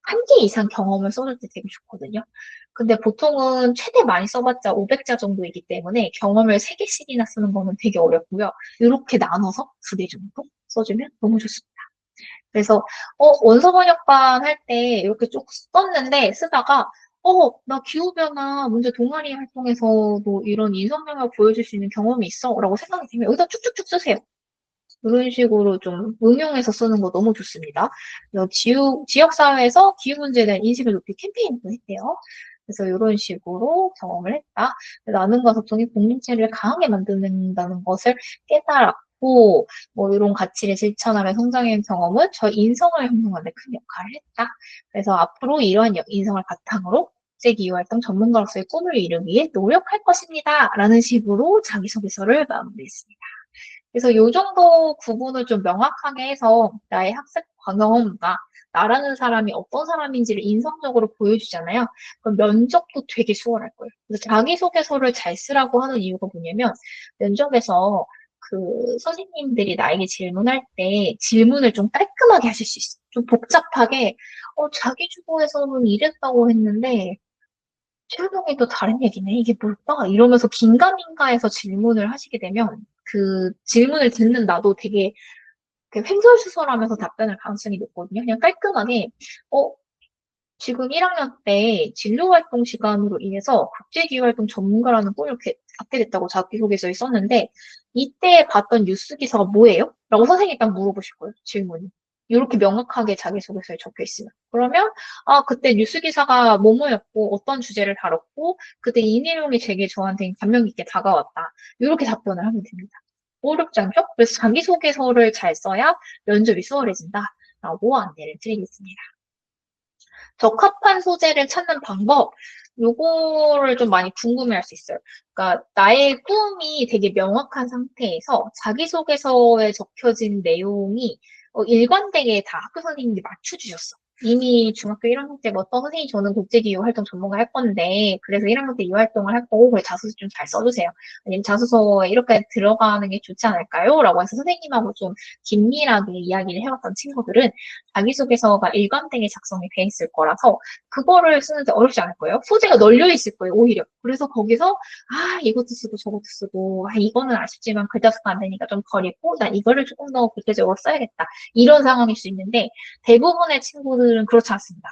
한 개 이상 경험을 써줄 때 되게 좋거든요. 근데 보통은 최대 많이 써봤자 500자 정도이기 때문에 경험을 3개씩이나 쓰는 거는 되게 어렵고요. 이렇게 나눠서 2개 정도 써주면 너무 좋습니다. 그래서 원서 번역반 할 때 이렇게 쭉 썼는데 쓰다가 나 기후변화 문제 동아리 활동에서도 이런 인성 영역 보여줄 수 있는 경험이 있어 라고 생각이 들면 여기다 쭉쭉쭉 쓰세요. 이런 식으로 좀 응용해서 쓰는 거 너무 좋습니다. 지역사회에서 기후 문제에 대한 인식을 높이 캠페인도 했대요. 그래서 이런 식으로 경험을 했다. 나눔과 소통이 공동체를 강하게 만드는다는 것을 깨달았고, 뭐 이런 가치를 실천하며 성장한 경험은 저 인성을 형성하는 데 큰 역할을 했다. 그래서 앞으로 이러한 인성을 바탕으로 국제기후활동 전문가로서의 꿈을 이루기 위해 노력할 것입니다. 라는 식으로 자기소개서를 마무리했습니다. 그래서 이 정도 구분을 좀 명확하게 해서 나의 학습 경험과 나라는 사람이 어떤 사람인지를 인성적으로 보여주잖아요. 그럼 면접도 되게 수월할 거예요. 그래서 자기소개서를 잘 쓰라고 하는 이유가 뭐냐면 면접에서 그 선생님들이 나에게 질문할 때 질문을 좀 깔끔하게 하실 수 있어요. 좀 복잡하게 자기주도에서는 이랬다고 했는데 최우동이 또 다른 얘기네. 이게 뭘까? 이러면서 긴가민가해서 질문을 하시게 되면 그 질문을 듣는 나도 되게 횡설수설하면서 답변할 가능성이 높거든요. 그냥 깔끔하게 지금 1학년 때 진로활동 시간으로 인해서 국제기후활동 전문가라는 꼴을 이렇게 갖게 됐다고 자기소개서에 썼는데 이때 봤던 뉴스 기사가 뭐예요? 라고 선생님이 딱 물어보실 거예요. 질문이. 이렇게 명확하게 자기소개서에 적혀 있으면. 그러면 그때 뉴스 기사가 뭐뭐였고 어떤 주제를 다뤘고 그때 이 내용이 되게 저한테 감명 깊게 다가왔다. 이렇게 답변을 하면 됩니다. 어렵지 않죠? 그래서 자기소개서를 잘 써야 면접이 수월해진다라고 안내를 드리겠습니다. 적합한 소재를 찾는 방법, 요거를 좀 많이 궁금해할 수 있어요. 그러니까 나의 꿈이 되게 명확한 상태에서 자기소개서에 적혀진 내용이 일관되게 다 학교 선생님들이 맞춰주셨어. 이미 중학교 1학년 때부터 선생님 저는 국제기후 활동 전문가 할 건데 그래서 1학년 때 이 활동을 할 거고 그래 자소서 좀 잘 써주세요. 아니면 자소서에 이렇게 들어가는 게 좋지 않을까요? 라고 해서 선생님하고 좀 긴밀하게 이야기를 해봤던 친구들은 자기소개서가 일관되게 작성이 돼 있을 거라서 그거를 쓰는데 어렵지 않을 거예요. 소재가 널려 있을 거예요, 오히려. 그래서 거기서 이것도 쓰고 저것도 쓰고 이거는 아쉽지만 글자수가 안 되니까 좀 버리고 나 이거를 조금 더 구체적으로 써야겠다. 이런 상황일 수 있는데 대부분의 친구들은 그렇지 않습니다.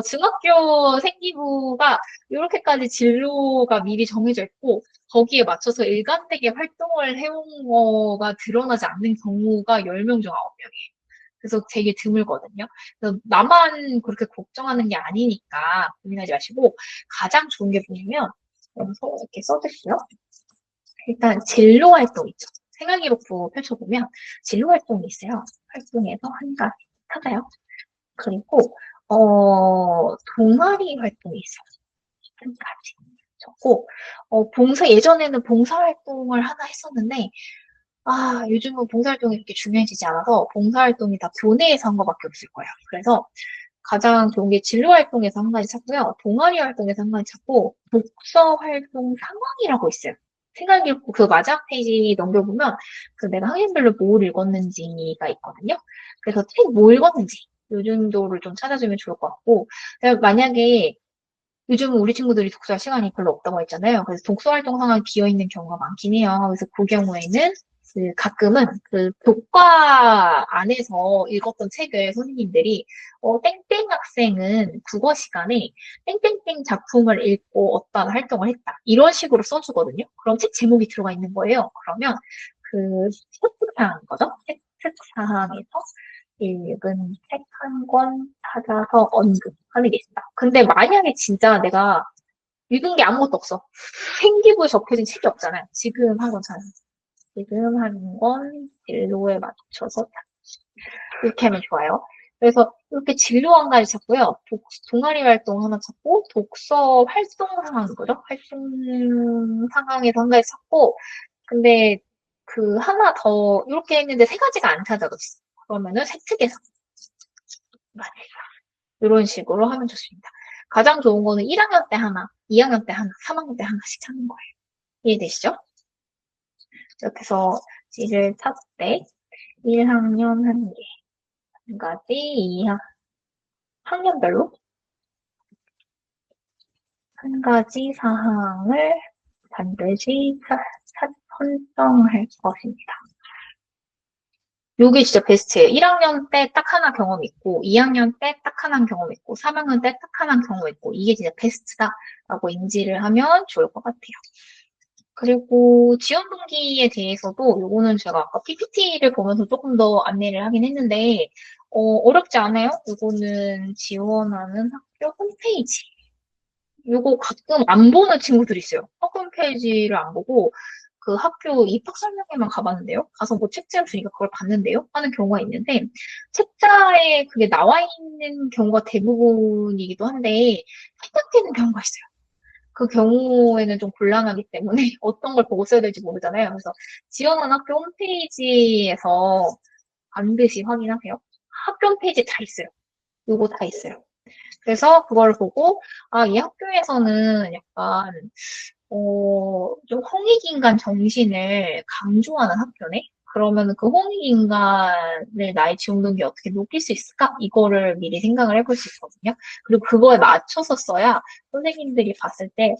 중학교 생기부가 이렇게까지 진로가 미리 정해져 있고 거기에 맞춰서 일관되게 활동을 해온 거가 드러나지 않는 경우가 10명 중 9명이에요. 그래서 되게 드물거든요. 그래서 나만 그렇게 걱정하는 게 아니니까 고민하지 마시고 가장 좋은 게 뭐냐면 여기서 이렇게 써드릴게요. 일단 진로 활동 있죠. 생활기록부 펼쳐보면 진로 활동이 있어요. 활동에서 한 가지 찾아요. 그리고 동아리 활동이 있어요. 한 가지 적고 봉사 예전에는 봉사활동을 하나 했었는데 요즘은 봉사활동이 그렇게 중요해지지 않아서 봉사활동이 다 교내에서 한 거밖에 없을 거예요. 그래서 가장 좋은 게 진로활동에서 한 가지 찾고요. 동아리 활동에서 한 가지 찾고 독서활동 상황이라고 있어요. 생활기록부 그 마지막 페이지 넘겨보면 그 내가 학년별로 뭘 읽었는지가 있거든요. 그래서 책 뭐 읽었는지 요 정도를 좀 찾아주면 좋을 것 같고 만약에 요즘 우리 친구들이 독서할 시간이 별로 없다고 했잖아요. 그래서 독서활동 상황이 비어있는 경우가 많긴 해요. 그래서 그 경우에는 가끔은 그 교과 안에서 읽었던 책을 선생님들이 땡땡 학생은 국어 시간에 땡땡땡 작품을 읽고 어떤 활동을 했다. 이런 식으로 써주거든요. 그럼 책 제목이 들어가 있는 거예요. 그러면 그 획득사항인 거죠. 획득사항에서 읽은 책 한 권 찾아서 언급하는 게 있습니다. 근데 만약에 진짜 내가 읽은 게 아무것도 없어. 생기부에 적혀진 책이 없잖아요. 지금 한 권 찾아. 지금 한 권 진로에 맞춰서 이렇게 하면 좋아요. 그래서 이렇게 진로 한 가지 찾고요. 동아리 활동 하나 찾고 독서 활동 상황인 거죠. 활동 상황에서 한 가지 찾고 근데 그 하나 더 이렇게 했는데 세 가지가 안 찾아졌어. 그러면은 세특에서 이런 식으로 하면 좋습니다. 가장 좋은 거는 1학년 때 하나, 2학년 때 하나, 3학년 때 하나씩 찾는 거예요. 이해되시죠? 이렇게 해서 G를 찾을 때 1학년 한 개, 한 가지, 2학년별로 한 가지 사항을 반드시 선정할 것입니다. 요게 진짜 베스트예요. 1학년 때 딱 하나 경험 있고, 2학년 때 딱 하나 경험 있고, 3학년 때 딱 하나 경험 있고, 이게 진짜 베스트다라고 인지를 하면 좋을 것 같아요. 그리고 지원 동기에 대해서도 요거는 제가 아까 PPT를 보면서 조금 더 안내를 하긴 했는데, 어렵지 않아요? 요거는 지원하는 학교 홈페이지. 요거 가끔 안 보는 친구들이 있어요. 학교 홈페이지를 안 보고, 그 학교 입학 설명회만 가봤는데요. 가서 뭐 책자를 주니까 그걸 봤는데요. 하는 경우가 있는데, 책자에 그게 나와 있는 경우가 대부분이기도 한데, 생략되는 경우가 있어요. 그 경우에는 좀 곤란하기 때문에 어떤 걸 보고 써야 될지 모르잖아요. 그래서 지원한 학교 홈페이지에서 반드시 확인하세요. 학교 홈페이지에 다 있어요. 요거 다 있어요. 그래서 그걸 보고, 이 학교에서는 약간, 좀 홍익인간 정신을 강조하는 학교네? 그러면 그 홍익인간을 나의 지원동기 어떻게 높일 수 있을까? 이거를 미리 생각을 해볼 수 있거든요. 그리고 그거에 맞춰서 써야 선생님들이 봤을 때,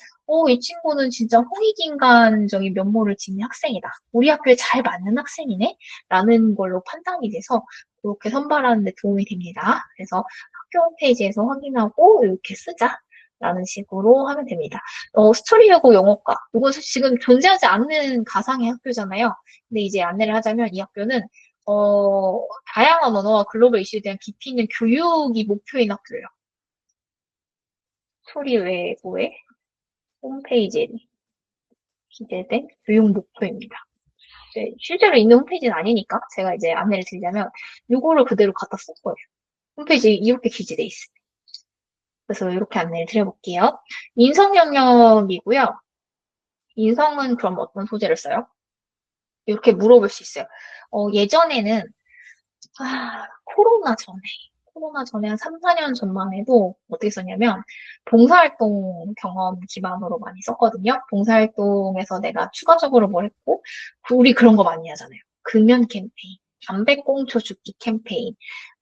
이 친구는 진짜 홍익인간적인 면모를 지닌 학생이다. 우리 학교에 잘 맞는 학생이네? 라는 걸로 판단이 돼서 그렇게 선발하는 데 도움이 됩니다. 그래서 학교 홈페이지에서 확인하고 이렇게 쓰자. 라는 식으로 하면 됩니다. 스토리하고 영어과. 이건 지금 존재하지 않는 가상의 학교잖아요. 근데 이제 안내를 하자면 이 학교는, 다양한 언어와 글로벌 이슈에 대한 깊이 있는 교육이 목표인 학교예요. 스토리 외고의 홈페이지에 기재된 교육 목표입니다. 실제로 있는 홈페이지는 아니니까 제가 이제 안내를 드리자면 이거를 그대로 갖다 쓸 거예요. 홈페이지 이렇게 기재돼 있어요. 그래서 이렇게 안내를 드려볼게요. 인성 영역이고요. 인성은 그럼 어떤 소재를 써요? 이렇게 물어볼 수 있어요. 예전에는 코로나 전에 코로나 전에 한 3, 4년 전만 해도 어떻게 썼냐면, 봉사활동 경험 기반으로 많이 썼거든요. 봉사활동에서 내가 추가적으로 뭘 했고, 우리 그런 거 많이 하잖아요. 금연 캠페인, 담배꽁초 줍기 캠페인,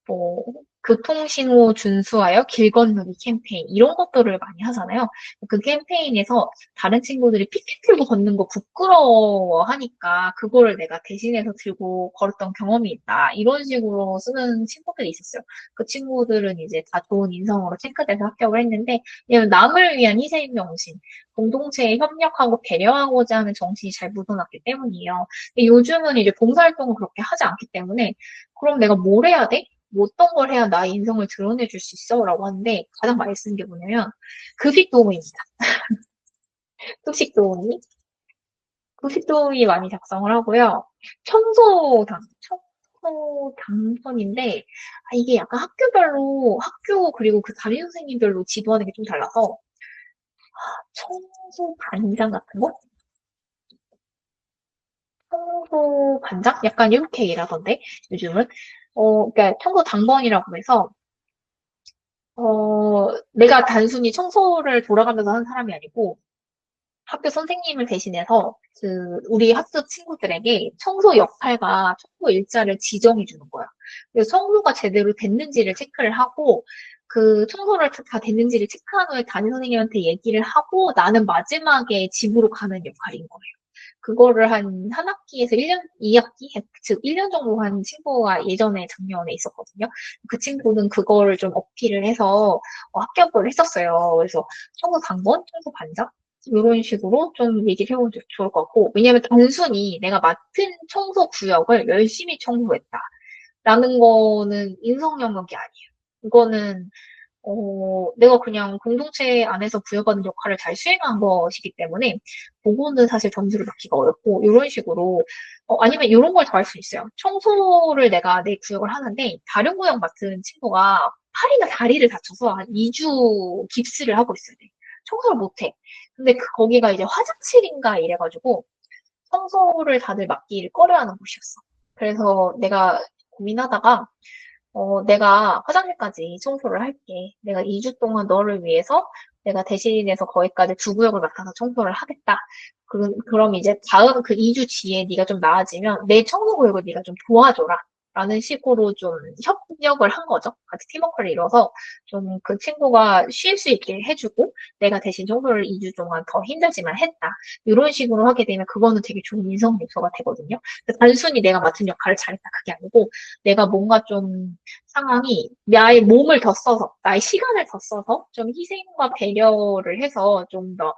뭐 교통신호 준수하여 길 건너기 캠페인 이런 것들을 많이 하잖아요. 그 캠페인에서 다른 친구들이 피켓들도 걷는 거 부끄러워하니까 그거를 내가 대신해서 들고 걸었던 경험이 있다. 이런 식으로 쓰는 친구들이 있었어요. 그 친구들은 이제 다 좋은 인성으로 체크돼서 합격을 했는데 얘는 남을 위한 희생정신, 공동체에 협력하고 배려하고자 하는 정신이 잘 묻어났기 때문이에요. 근데 요즘은 이제 봉사활동을 그렇게 하지 않기 때문에 그럼 내가 뭘 해야 돼? 뭐 어떤 걸 해야 나의 인성을 드러내줄 수 있어? 라고 하는데 가장 많이 쓰는 게 뭐냐면 급식도우미입니다. 급식도우미. 급식도우미 많이 작성을 하고요. 청소 당선인데 이게 약간 학교별로 학교 그리고 그 담임 선생님별로 지도하는 게 좀 달라서 청소 반장 같은 거? 청소 반장? 약간 이렇게 일하던데 요즘은 그러니까 청소 당번이라고 해서 내가 단순히 청소를 돌아가면서 하는 사람이 아니고, 학교 선생님을 대신해서, 우리 학교 친구들에게 청소 역할과 청소 일자를 지정해 주는 거야. 그래서 청소가 제대로 됐는지를 체크를 하고, 그 청소를 다 됐는지를 체크한 후에 담임 선생님한테 얘기를 하고, 나는 마지막에 집으로 가는 역할인 거예요. 그거를 한 학기에서 1년, 2학기? 즉, 1년 정도 한 친구가 예전에 작년에 있었거든요. 그 친구는 그거를 좀 어필을 해서 합격을 했었어요. 그래서 청소 당번, 청소 반장? 이런 식으로 좀 얘기를 해보면 좋을 것 같고, 왜냐면 단순히 내가 맡은 청소 구역을 열심히 청소했다. 라는 거는 인성 영역이 아니에요. 이거는 내가 그냥 공동체 안에서 부여받은 역할을 잘 수행한 것이기 때문에, 그거는 사실 점수를 받기가 어렵고, 이런 식으로, 아니면 이런 걸 더 할 수 있어요. 청소를 내가 내 구역을 하는데, 다른 구역 맡은 친구가 팔이나 다리를 다쳐서 한 2주 깁스를 하고 있어야 돼. 청소를 못 해. 근데 거기가 이제 화장실인가 이래가지고, 청소를 다들 맡기를 꺼려하는 곳이었어. 그래서 내가 고민하다가, 내가 화장실까지 청소를 할게. 내가 2주 동안 너를 위해서 내가 대신해서 거기까지 두 구역을 맡아서 청소를 하겠다. 그럼 이제 다음 그 2주 뒤에 네가 좀 나아지면 내 청소 구역을 네가 좀 도와줘라. 라는 식으로 좀 협력을 한 거죠. 같이 팀워크를 이뤄서 좀 그 친구가 쉴 수 있게 해주고 내가 대신 청소를 2주 동안 더 힘들지만 했다. 이런 식으로 하게 되면 그거는 되게 좋은 인성 요소가 되거든요. 단순히 내가 맡은 역할을 잘했다. 그게 아니고 내가 뭔가 좀 상황이 나의 몸을 더 써서, 나의 시간을 더 써서 좀 희생과 배려를 해서 좀 더,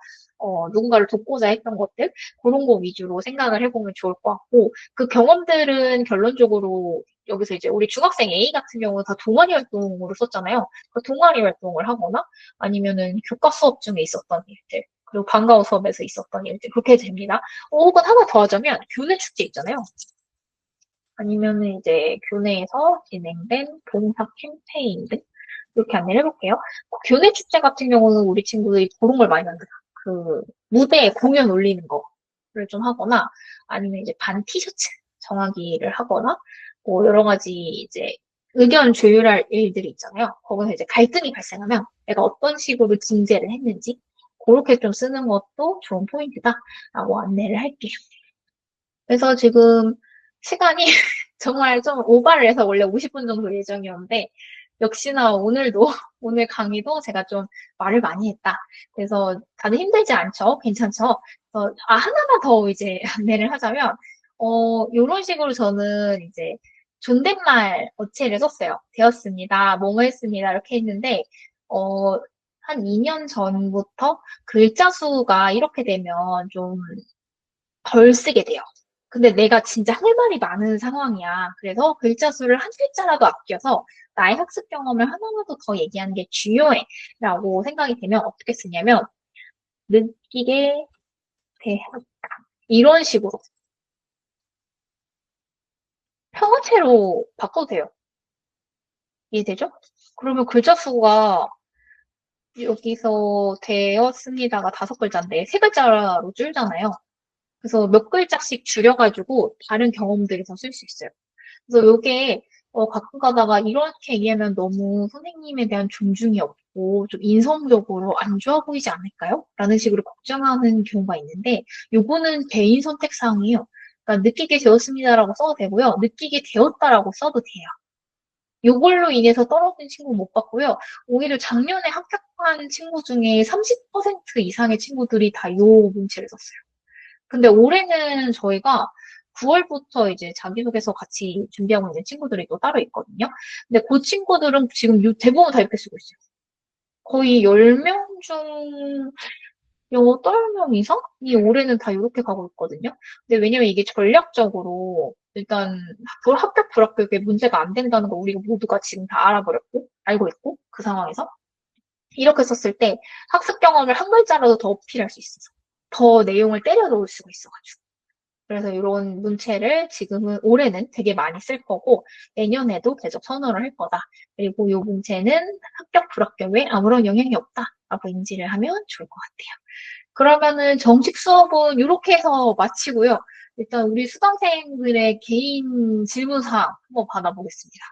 누군가를 돕고자 했던 것들, 그런 거 위주로 생각을 해보면 좋을 것 같고, 그 경험들은 결론적으로 여기서 이제 우리 중학생 A 같은 경우는 다 동아리 활동으로 썼잖아요. 그 동아리 활동을 하거나 아니면은 교과 수업 중에 있었던 일들, 그리고 방과후 수업에서 있었던 일들, 그렇게 됩니다. 혹은 하나 더 하자면 교내 축제 있잖아요. 아니면은 이제 교내에서 진행된 봉사 캠페인들 이렇게 안내를 해볼게요. 교내 축제 같은 경우는 우리 친구들이 그런 걸 많이 만들어. 그 무대에 공연 올리는 거를 좀 하거나 아니면 이제 반 티셔츠 정하기를 하거나 뭐 여러 가지 이제 의견 조율할 일들이 있잖아요. 거기서 이제 갈등이 발생하면 내가 어떤 식으로 중재를 했는지 그렇게 좀 쓰는 것도 좋은 포인트다라고 안내를 할게요. 그래서 지금 시간이 정말 좀 오바를 해서 원래 50분 정도 예정이었는데, 역시나 오늘도, 오늘 강의도 제가 좀 말을 많이 했다. 그래서 다들 힘들지 않죠? 괜찮죠? 그래서, 하나만 더 이제 안내를 하자면, 요런 식으로 저는 이제 존댓말 어체를 썼어요. 되었습니다. 뭐뭐 했습니다. 이렇게 했는데, 어, 한 2년 전부터 글자 수가 이렇게 되면 좀 덜 쓰게 돼요. 근데 내가 진짜 할 말이 많은 상황이야. 그래서 글자 수를 한 글자라도 아껴서 나의 학습 경험을 하나라도 더 얘기하는 게 중요해. 라고 생각이 되면 어떻게 쓰냐면, 느끼게 되었다. 이런 식으로 평어체로 바꿔도 돼요. 이해되죠? 그러면 글자 수가 여기서 되었습니다가 5글자인데 3글자로 줄잖아요. 그래서 몇 글자씩 줄여가지고 다른 경험들에서 쓸 수 있어요. 그래서 요게 가끔 가다가 이렇게 얘기하면 너무 선생님에 대한 존중이 없고 좀 인성적으로 안 좋아 보이지 않을까요? 라는 식으로 걱정하는 경우가 있는데 요거는 개인 선택 사항이에요. 그러니까 느끼게 되었습니다라고 써도 되고요. 느끼게 되었다라고 써도 돼요. 요걸로 인해서 떨어진 친구 못 봤고요. 오히려 작년에 합격한 친구 중에 30% 이상의 친구들이 다 요 문체를 썼어요. 근데 올해는 저희가 9월부터 이제 자기소개서 같이 준비하고 있는 친구들이 또 따로 있거든요. 근데 그 친구들은 지금 대부분 다 이렇게 쓰고 있어요. 거의 10명 중 8명 이상이 올해는 다 이렇게 가고 있거든요. 근데 왜냐면 이게 전략적으로 일단 합격, 불합격에 문제가 안 된다는 거 우리가 모두가 지금 다 알고 있고, 그 상황에서. 이렇게 썼을 때 학습 경험을 한 글자라도 더 어필할 수 있어서 더 내용을 때려 넣을 수가 있어가지고. 그래서 이런 문체를 지금은 올해는 되게 많이 쓸 거고 내년에도 계속 선호를 할 거다. 그리고 이 문체는 합격, 불합격에 아무런 영향이 없다라고 인지를 하면 좋을 것 같아요. 그러면은 정식 수업은 이렇게 해서 마치고요. 일단 우리 수강생들의 개인 질문사항 한번 받아보겠습니다.